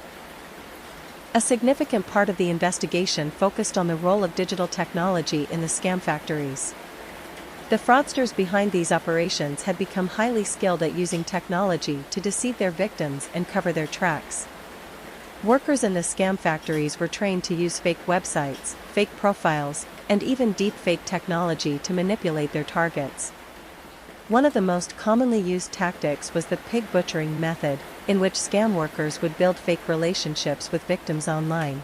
A significant part of the investigation focused on the role of digital technology in the scam factories. The fraudsters behind these operations had become highly skilled at using technology to deceive their victims and cover their tracks. Workers in the scam factories were trained to use fake websites, fake profiles, and even deepfake technology to manipulate their targets. One of the most commonly used tactics was the pig butchering method, in which scam workers would build fake relationships with victims online.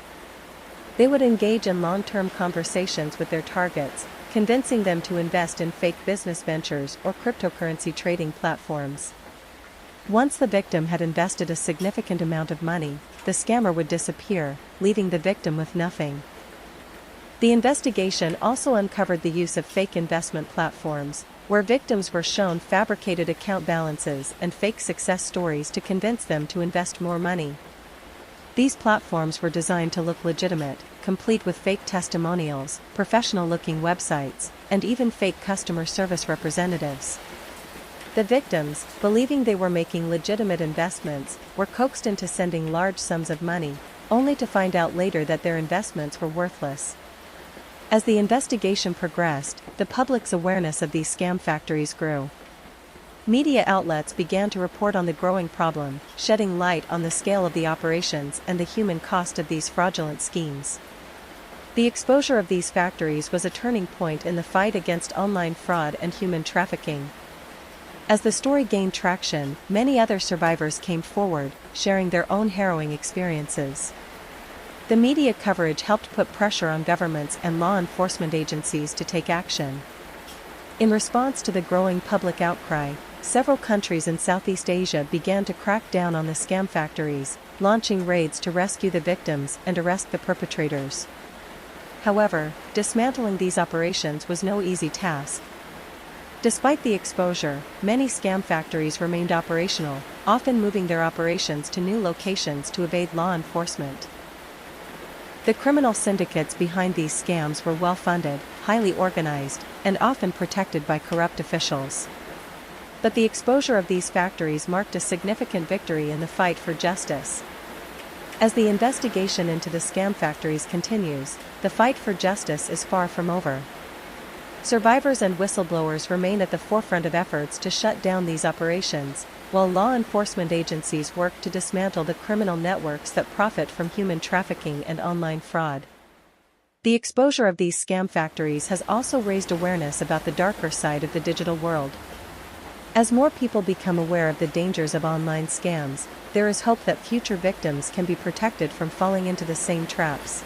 They would engage in long-term conversations with their targets, convincing them to invest in fake business ventures or cryptocurrency trading platforms. Once the victim had invested a significant amount of money, the scammer would disappear, leaving the victim with nothing. The investigation also uncovered the use of fake investment platforms, where victims were shown fabricated account balances and fake success stories to convince them to invest more money. These platforms were designed to look legitimate, complete with fake testimonials, professional-looking websites, and even fake customer service representatives. The victims, believing they were making legitimate investments, were coaxed into sending large sums of money, only to find out later that their investments were worthless. As the investigation progressed, the public's awareness of these scam factories grew. Media outlets began to report on the growing problem, shedding light on the scale of the operations and the human cost of these fraudulent schemes. The exposure of these factories was a turning point in the fight against online fraud and human trafficking. As the story gained traction, many other survivors came forward, sharing their own harrowing experiences. The media coverage helped put pressure on governments and law enforcement agencies to take action. In response to the growing public outcry, several countries in Southeast Asia began to crack down on the scam factories, launching raids to rescue the victims and arrest the perpetrators. However, dismantling these operations was no easy task. Despite the exposure, many scam factories remained operational, often moving their operations to new locations to evade law enforcement. The criminal syndicates behind these scams were well-funded, highly organized, and often protected by corrupt officials. But the exposure of these factories marked a significant victory in the fight for justice. As the investigation into the scam factories continues, the fight for justice is far from over. Survivors and whistleblowers remain at the forefront of efforts to shut down these operations, while law enforcement agencies work to dismantle the criminal networks that profit from human trafficking and online fraud. The exposure of these scam factories has also raised awareness about the darker side of the digital world. As more people become aware of the dangers of online scams, there is hope that future victims can be protected from falling into the same traps.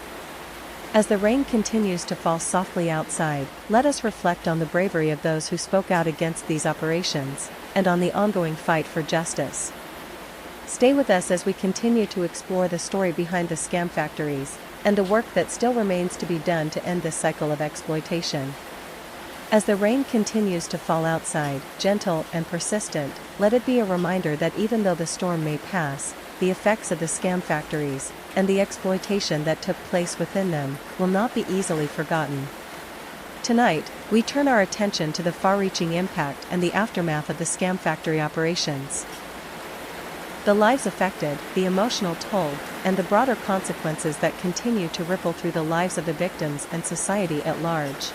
As the rain continues to fall softly outside, let us reflect on the bravery of those who spoke out against these operations, and on the ongoing fight for justice. Stay with us as we continue to explore the story behind the scam factories, and the work that still remains to be done to end this cycle of exploitation. As the rain continues to fall outside, gentle and persistent, let it be a reminder that even though the storm may pass, the effects of the scam factories, and the exploitation that took place within them, will not be easily forgotten. Tonight, we turn our attention to the far-reaching impact and the aftermath of the scam factory operations. The lives affected, the emotional toll, and the broader consequences that continue to ripple through the lives of the victims and society at large.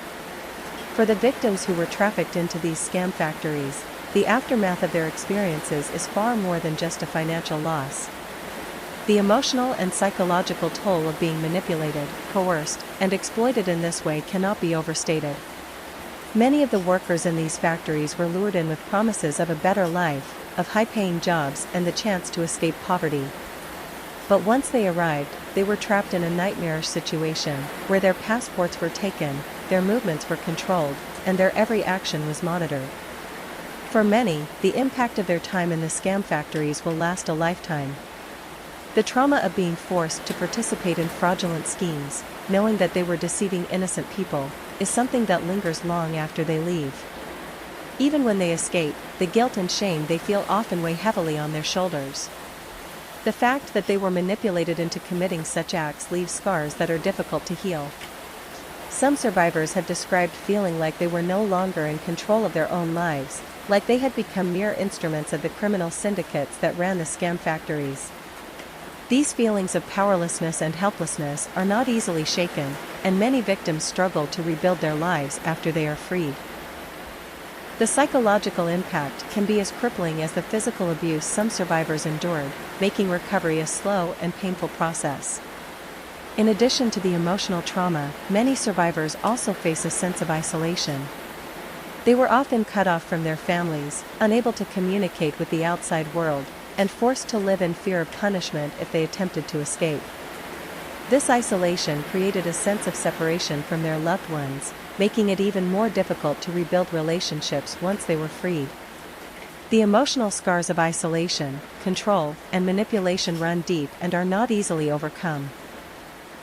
For the victims who were trafficked into these scam factories, the aftermath of their experiences is far more than just a financial loss. The emotional and psychological toll of being manipulated, coerced, and exploited in this way cannot be overstated. Many of the workers in these factories were lured in with promises of a better life, of high-paying jobs and the chance to escape poverty. But once they arrived, they were trapped in a nightmarish situation, where their passports were taken, their movements were controlled, and their every action was monitored. For many, the impact of their time in the scam factories will last a lifetime. The trauma of being forced to participate in fraudulent schemes, knowing that they were deceiving innocent people, is something that lingers long after they leave. Even when they escape, the guilt and shame they feel often weigh heavily on their shoulders. The fact that they were manipulated into committing such acts leaves scars that are difficult to heal. Some survivors have described feeling like they were no longer in control of their own lives, like they had become mere instruments of the criminal syndicates that ran the scam factories. These feelings of powerlessness and helplessness are not easily shaken, and many victims struggle to rebuild their lives after they are freed. The psychological impact can be as crippling as the physical abuse some survivors endured, making recovery a slow and painful process. In addition to the emotional trauma, many survivors also face a sense of isolation. They were often cut off from their families, unable to communicate with the outside world, and forced to live in fear of punishment if they attempted to escape. This isolation created a sense of separation from their loved ones, making it even more difficult to rebuild relationships once they were freed. The emotional scars of isolation, control, and manipulation run deep and are not easily overcome.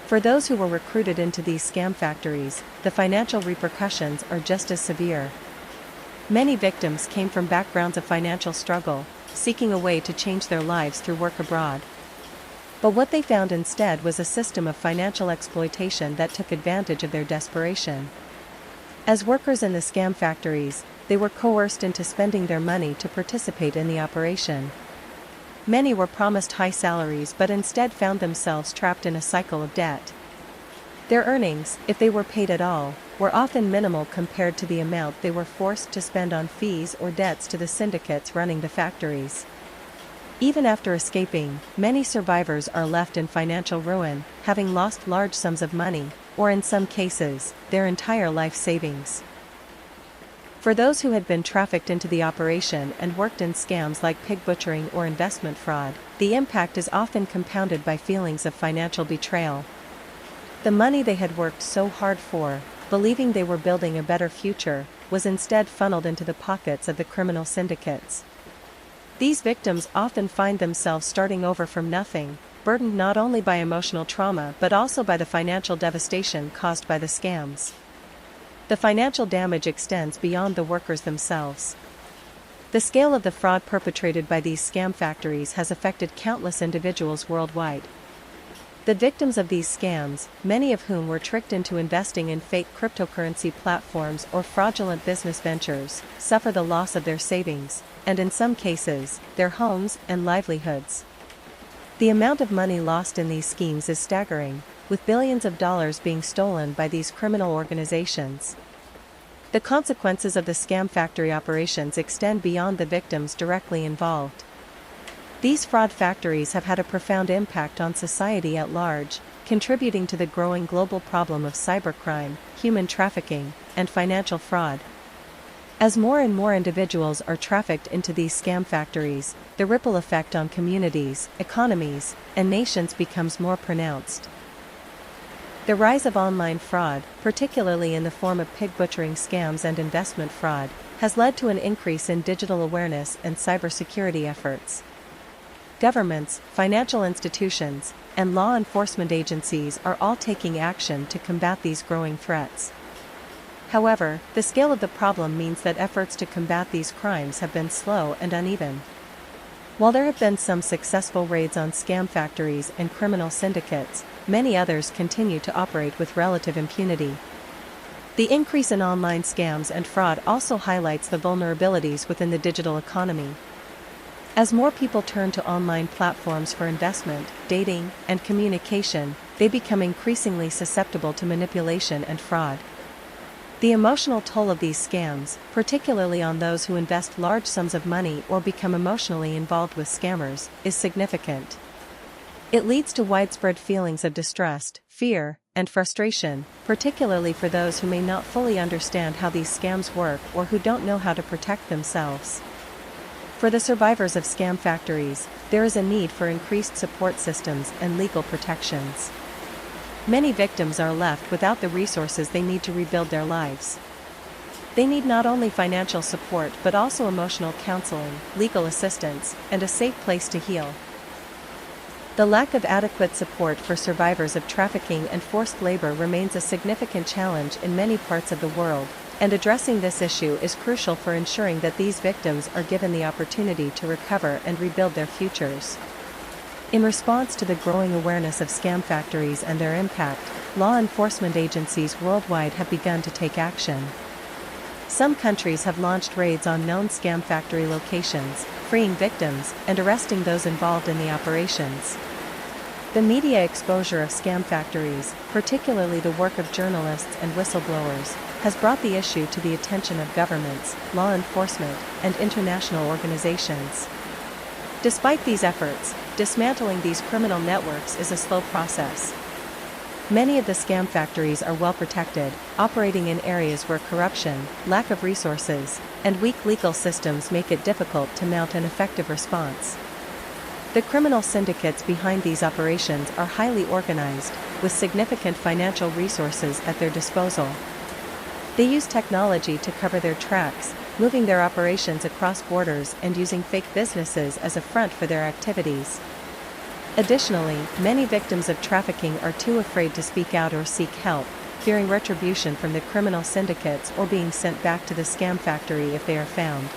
For those who were recruited into these scam factories, the financial repercussions are just as severe. Many victims came from backgrounds of financial struggle, seeking a way to change their lives through work abroad. But what they found instead was a system of financial exploitation that took advantage of their desperation. As workers in the scam factories, they were coerced into spending their money to participate in the operation. Many were promised high salaries but instead found themselves trapped in a cycle of debt. Their earnings, if they were paid at all, were often minimal compared to the amount they were forced to spend on fees or debts to the syndicates running the factories. Even after escaping, many survivors are left in financial ruin, having lost large sums of money, or in some cases, their entire life savings. For those who had been trafficked into the operation and worked in scams like pig butchering or investment fraud, the impact is often compounded by feelings of financial betrayal. The money they had worked so hard for, believing they were building a better future, was instead funneled into the pockets of the criminal syndicates. These victims often find themselves starting over from nothing, burdened not only by emotional trauma but also by the financial devastation caused by the scams. The financial damage extends beyond the workers themselves. The scale of the fraud perpetrated by these scam factories has affected countless individuals worldwide. The victims of these scams, many of whom were tricked into investing in fake cryptocurrency platforms or fraudulent business ventures, suffer the loss of their savings, and in some cases, their homes and livelihoods. The amount of money lost in these schemes is staggering, with billions of dollars being stolen by these criminal organizations. The consequences of the scam factory operations extend beyond the victims directly involved. These fraud factories have had a profound impact on society at large, contributing to the growing global problem of cybercrime, human trafficking, and financial fraud. As more and more individuals are trafficked into these scam factories, the ripple effect on communities, economies, and nations becomes more pronounced. The rise of online fraud, particularly in the form of pig butchering scams and investment fraud, has led to an increase in digital awareness and cybersecurity efforts. Governments, financial institutions, and law enforcement agencies are all taking action to combat these growing threats. However, the scale of the problem means that efforts to combat these crimes have been slow and uneven. While there have been some successful raids on scam factories and criminal syndicates, many others continue to operate with relative impunity. The increase in online scams and fraud also highlights the vulnerabilities within the digital economy. As more people turn to online platforms for investment, dating, and communication, they become increasingly susceptible to manipulation and fraud. The emotional toll of these scams, particularly on those who invest large sums of money or become emotionally involved with scammers, is significant. It leads to widespread feelings of distrust, fear, and frustration, particularly for those who may not fully understand how these scams work or who don't know how to protect themselves. For the survivors of scam factories, there is a need for increased support systems and legal protections. Many victims are left without the resources they need to rebuild their lives. They need not only financial support but also emotional counseling, legal assistance, and a safe place to heal. The lack of adequate support for survivors of trafficking and forced labor remains a significant challenge in many parts of the world, and addressing this issue is crucial for ensuring that these victims are given the opportunity to recover and rebuild their futures. In response to the growing awareness of scam factories and their impact, law enforcement agencies worldwide have begun to take action. Some countries have launched raids on known scam factory locations, freeing victims and arresting those involved in the operations. The media exposure of scam factories, particularly the work of journalists and whistleblowers, has brought the issue to the attention of governments, law enforcement, and international organizations. Despite these efforts, dismantling these criminal networks is a slow process. Many of the scam factories are well protected, operating in areas where corruption, lack of resources, and weak legal systems make it difficult to mount an effective response. The criminal syndicates behind these operations are highly organized, with significant financial resources at their disposal. They use technology to cover their tracks, moving their operations across borders and using fake businesses as a front for their activities. Additionally, many victims of trafficking are too afraid to speak out or seek help, fearing retribution from the criminal syndicates or being sent back to the scam factory if they are found.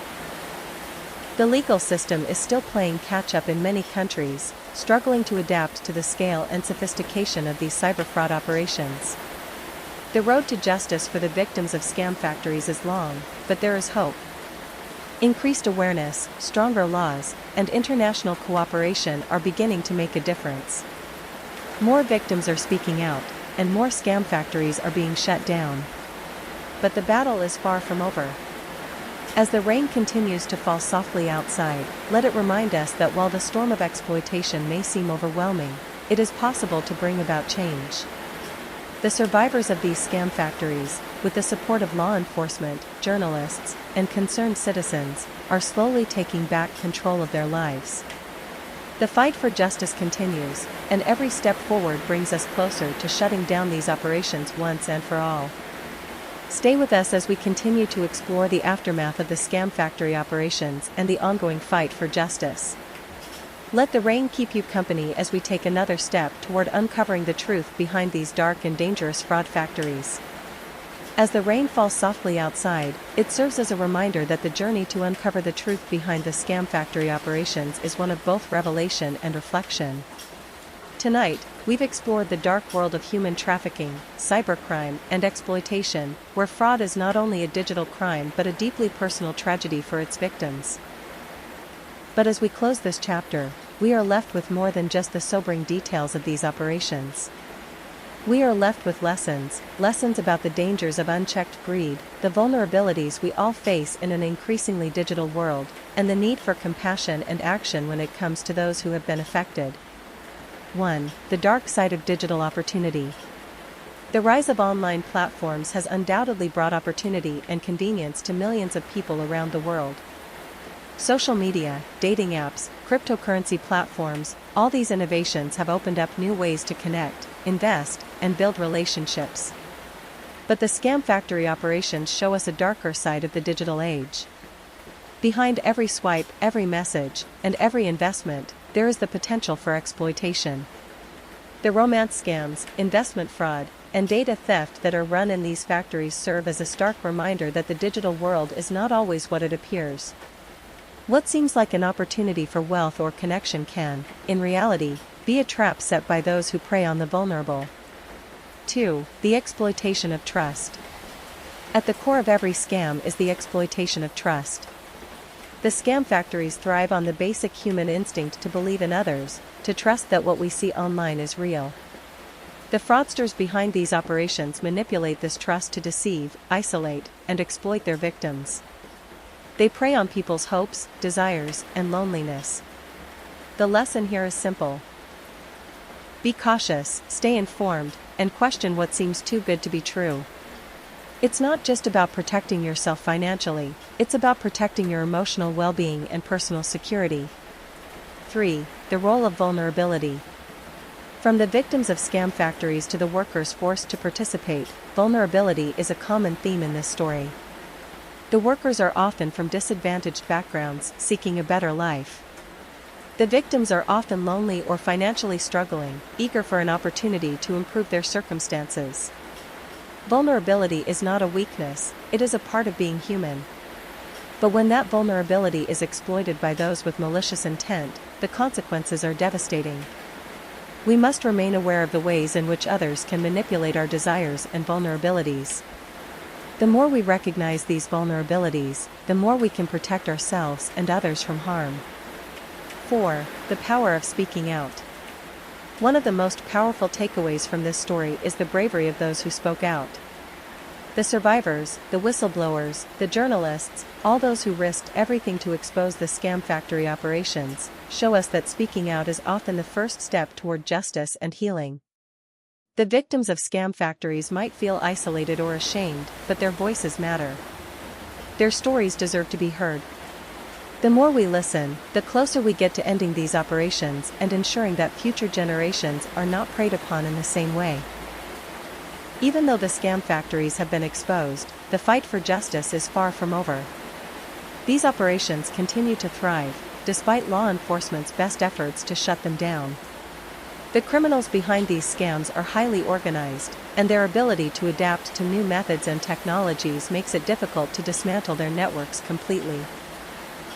The legal system is still playing catch-up in many countries, struggling to adapt to the scale and sophistication of these cyber fraud operations. The road to justice for the victims of scam factories is long, but there is hope. Increased awareness, stronger laws, and international cooperation are beginning to make a difference. More victims are speaking out, and more scam factories are being shut down. But the battle is far from over. As the rain continues to fall softly outside, let it remind us that while the storm of exploitation may seem overwhelming, it is possible to bring about change. The survivors of these scam factories, with the support of law enforcement, journalists, and concerned citizens, are slowly taking back control of their lives. The fight for justice continues, and every step forward brings us closer to shutting down these operations once and for all. Stay with us as we continue to explore the aftermath of the scam factory operations and the ongoing fight for justice. Let the rain keep you company as we take another step toward uncovering the truth behind these dark and dangerous fraud factories. As the rain falls softly outside, it serves as a reminder that the journey to uncover the truth behind the scam factory operations is one of both revelation and reflection. Tonight, we've explored the dark world of human trafficking, cybercrime, and exploitation, where fraud is not only a digital crime but a deeply personal tragedy for its victims. But as we close this chapter, we are left with more than just the sobering details of these operations. We are left with lessons about the dangers of unchecked greed, the vulnerabilities we all face in an increasingly digital world, and the need for compassion and action when it comes to those who have been affected. 1. The dark side of digital opportunity. The rise of online platforms has undoubtedly brought opportunity and convenience to millions of people around the world. Social media, dating apps, cryptocurrency platforms, all these innovations have opened up new ways to connect, invest, and build relationships. But the scam factory operations show us a darker side of the digital age. Behind every swipe, every message, and every investment, there is the potential for exploitation. The romance scams, investment fraud, and data theft that are run in these factories serve as a stark reminder that the digital world is not always what it appears. What seems like an opportunity for wealth or connection can, in reality, be a trap set by those who prey on the vulnerable. 2. The exploitation of trust. At the core of every scam is the exploitation of trust. The scam factories thrive on the basic human instinct to believe in others, to trust that what we see online is real. The fraudsters behind these operations manipulate this trust to deceive, isolate, and exploit their victims. They prey on people's hopes, desires, and loneliness. The lesson here is simple. Be cautious, stay informed, and question what seems too good to be true. It's not just about protecting yourself financially, it's about protecting your emotional well-being and personal security. 3. The role of vulnerability. From the victims of scam factories to the workers forced to participate, vulnerability is a common theme in this story. The workers are often from disadvantaged backgrounds, seeking a better life. The victims are often lonely or financially struggling, eager for an opportunity to improve their circumstances. Vulnerability is not a weakness, it is a part of being human. But when that vulnerability is exploited by those with malicious intent, the consequences are devastating. We must remain aware of the ways in which others can manipulate our desires and vulnerabilities. The more we recognize these vulnerabilities, the more we can protect ourselves and others from harm. 4. The power of speaking out. One of the most powerful takeaways from this story is the bravery of those who spoke out. The survivors, the whistleblowers, the journalists, all those who risked everything to expose the scam factory operations, show us that speaking out is often the first step toward justice and healing. The victims of scam factories might feel isolated or ashamed, but their voices matter. Their stories deserve to be heard. The more we listen, the closer we get to ending these operations and ensuring that future generations are not preyed upon in the same way. Even though the scam factories have been exposed, the fight for justice is far from over. These operations continue to thrive, despite law enforcement's best efforts to shut them down. The criminals behind these scams are highly organized, and their ability to adapt to new methods and technologies makes it difficult to dismantle their networks completely.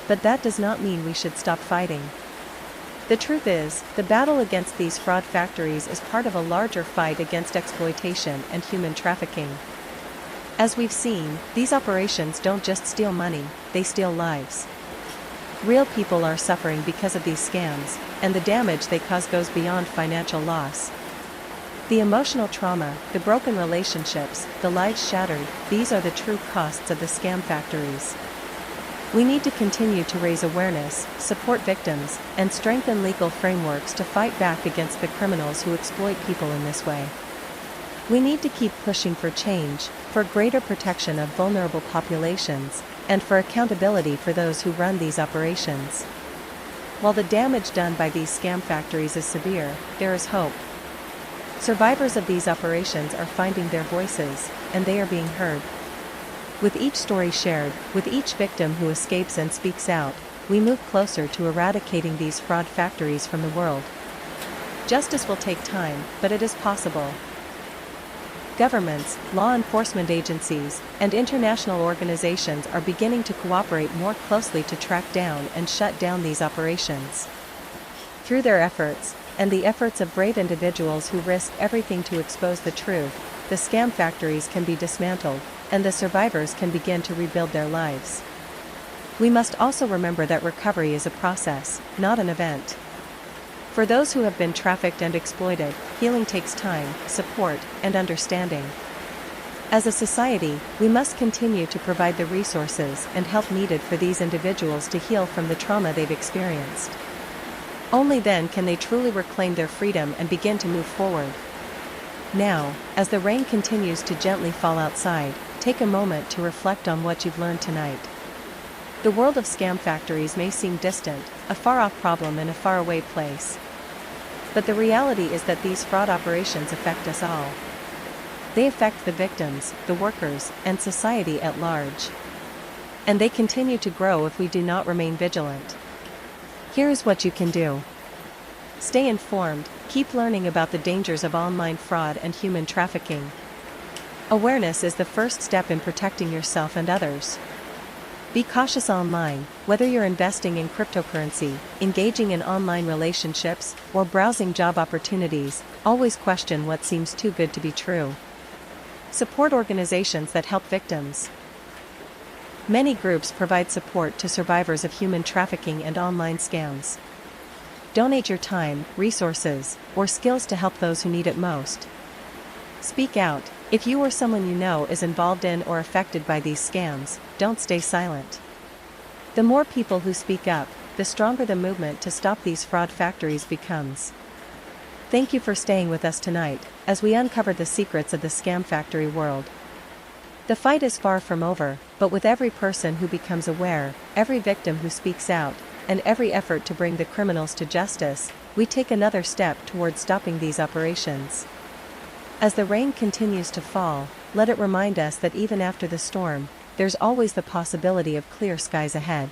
But that does not mean we should stop fighting. The truth is, the battle against these fraud factories is part of a larger fight against exploitation and human trafficking. As we've seen, these operations don't just steal money, they steal lives. Real people are suffering because of these scams, and the damage they cause goes beyond financial loss. The emotional trauma, the broken relationships, the lives shattered, these are the true costs of the scam factories. We need to continue to raise awareness, support victims, and strengthen legal frameworks to fight back against the criminals who exploit people in this way. We need to keep pushing for change, for greater protection of vulnerable populations, and for accountability for those who run these operations. While the damage done by these scam factories is severe, there is hope. Survivors of these operations are finding their voices, and they are being heard. With each story shared, with each victim who escapes and speaks out, we move closer to eradicating these fraud factories from the world. Justice will take time, but it is possible. Governments, law enforcement agencies, and international organizations are beginning to cooperate more closely to track down and shut down these operations. Through their efforts, and the efforts of brave individuals who risk everything to expose the truth, the scam factories can be dismantled, and the survivors can begin to rebuild their lives. We must also remember that recovery is a process, not an event. For those who have been trafficked and exploited, healing takes time, support, and understanding. As a society, we must continue to provide the resources and help needed for these individuals to heal from the trauma they've experienced. Only then can they truly reclaim their freedom and begin to move forward. Now, as the rain continues to gently fall outside, take a moment to reflect on what you've learned tonight. The world of scam factories may seem distant, a far-off problem in a faraway place. But the reality is that these fraud operations affect us all. They affect the victims, the workers, and society at large. And they continue to grow if we do not remain vigilant. Here is what you can do. Stay informed, keep learning about the dangers of online fraud and human trafficking. Awareness is the first step in protecting yourself and others. Be cautious online, whether you're investing in cryptocurrency, engaging in online relationships, or browsing job opportunities, always question what seems too good to be true. Support organizations that help victims. Many groups provide support to survivors of human trafficking and online scams. Donate your time, resources, or skills to help those who need it most. Speak out. If you or someone you know is involved in or affected by these scams, don't stay silent. The more people who speak up, the stronger the movement to stop these fraud factories becomes. Thank you for staying with us tonight, as we uncovered the secrets of the scam factory world. The fight is far from over, but with every person who becomes aware, every victim who speaks out, and every effort to bring the criminals to justice, we take another step towards stopping these operations. As the rain continues to fall, let it remind us that even after the storm, there's always the possibility of clear skies ahead.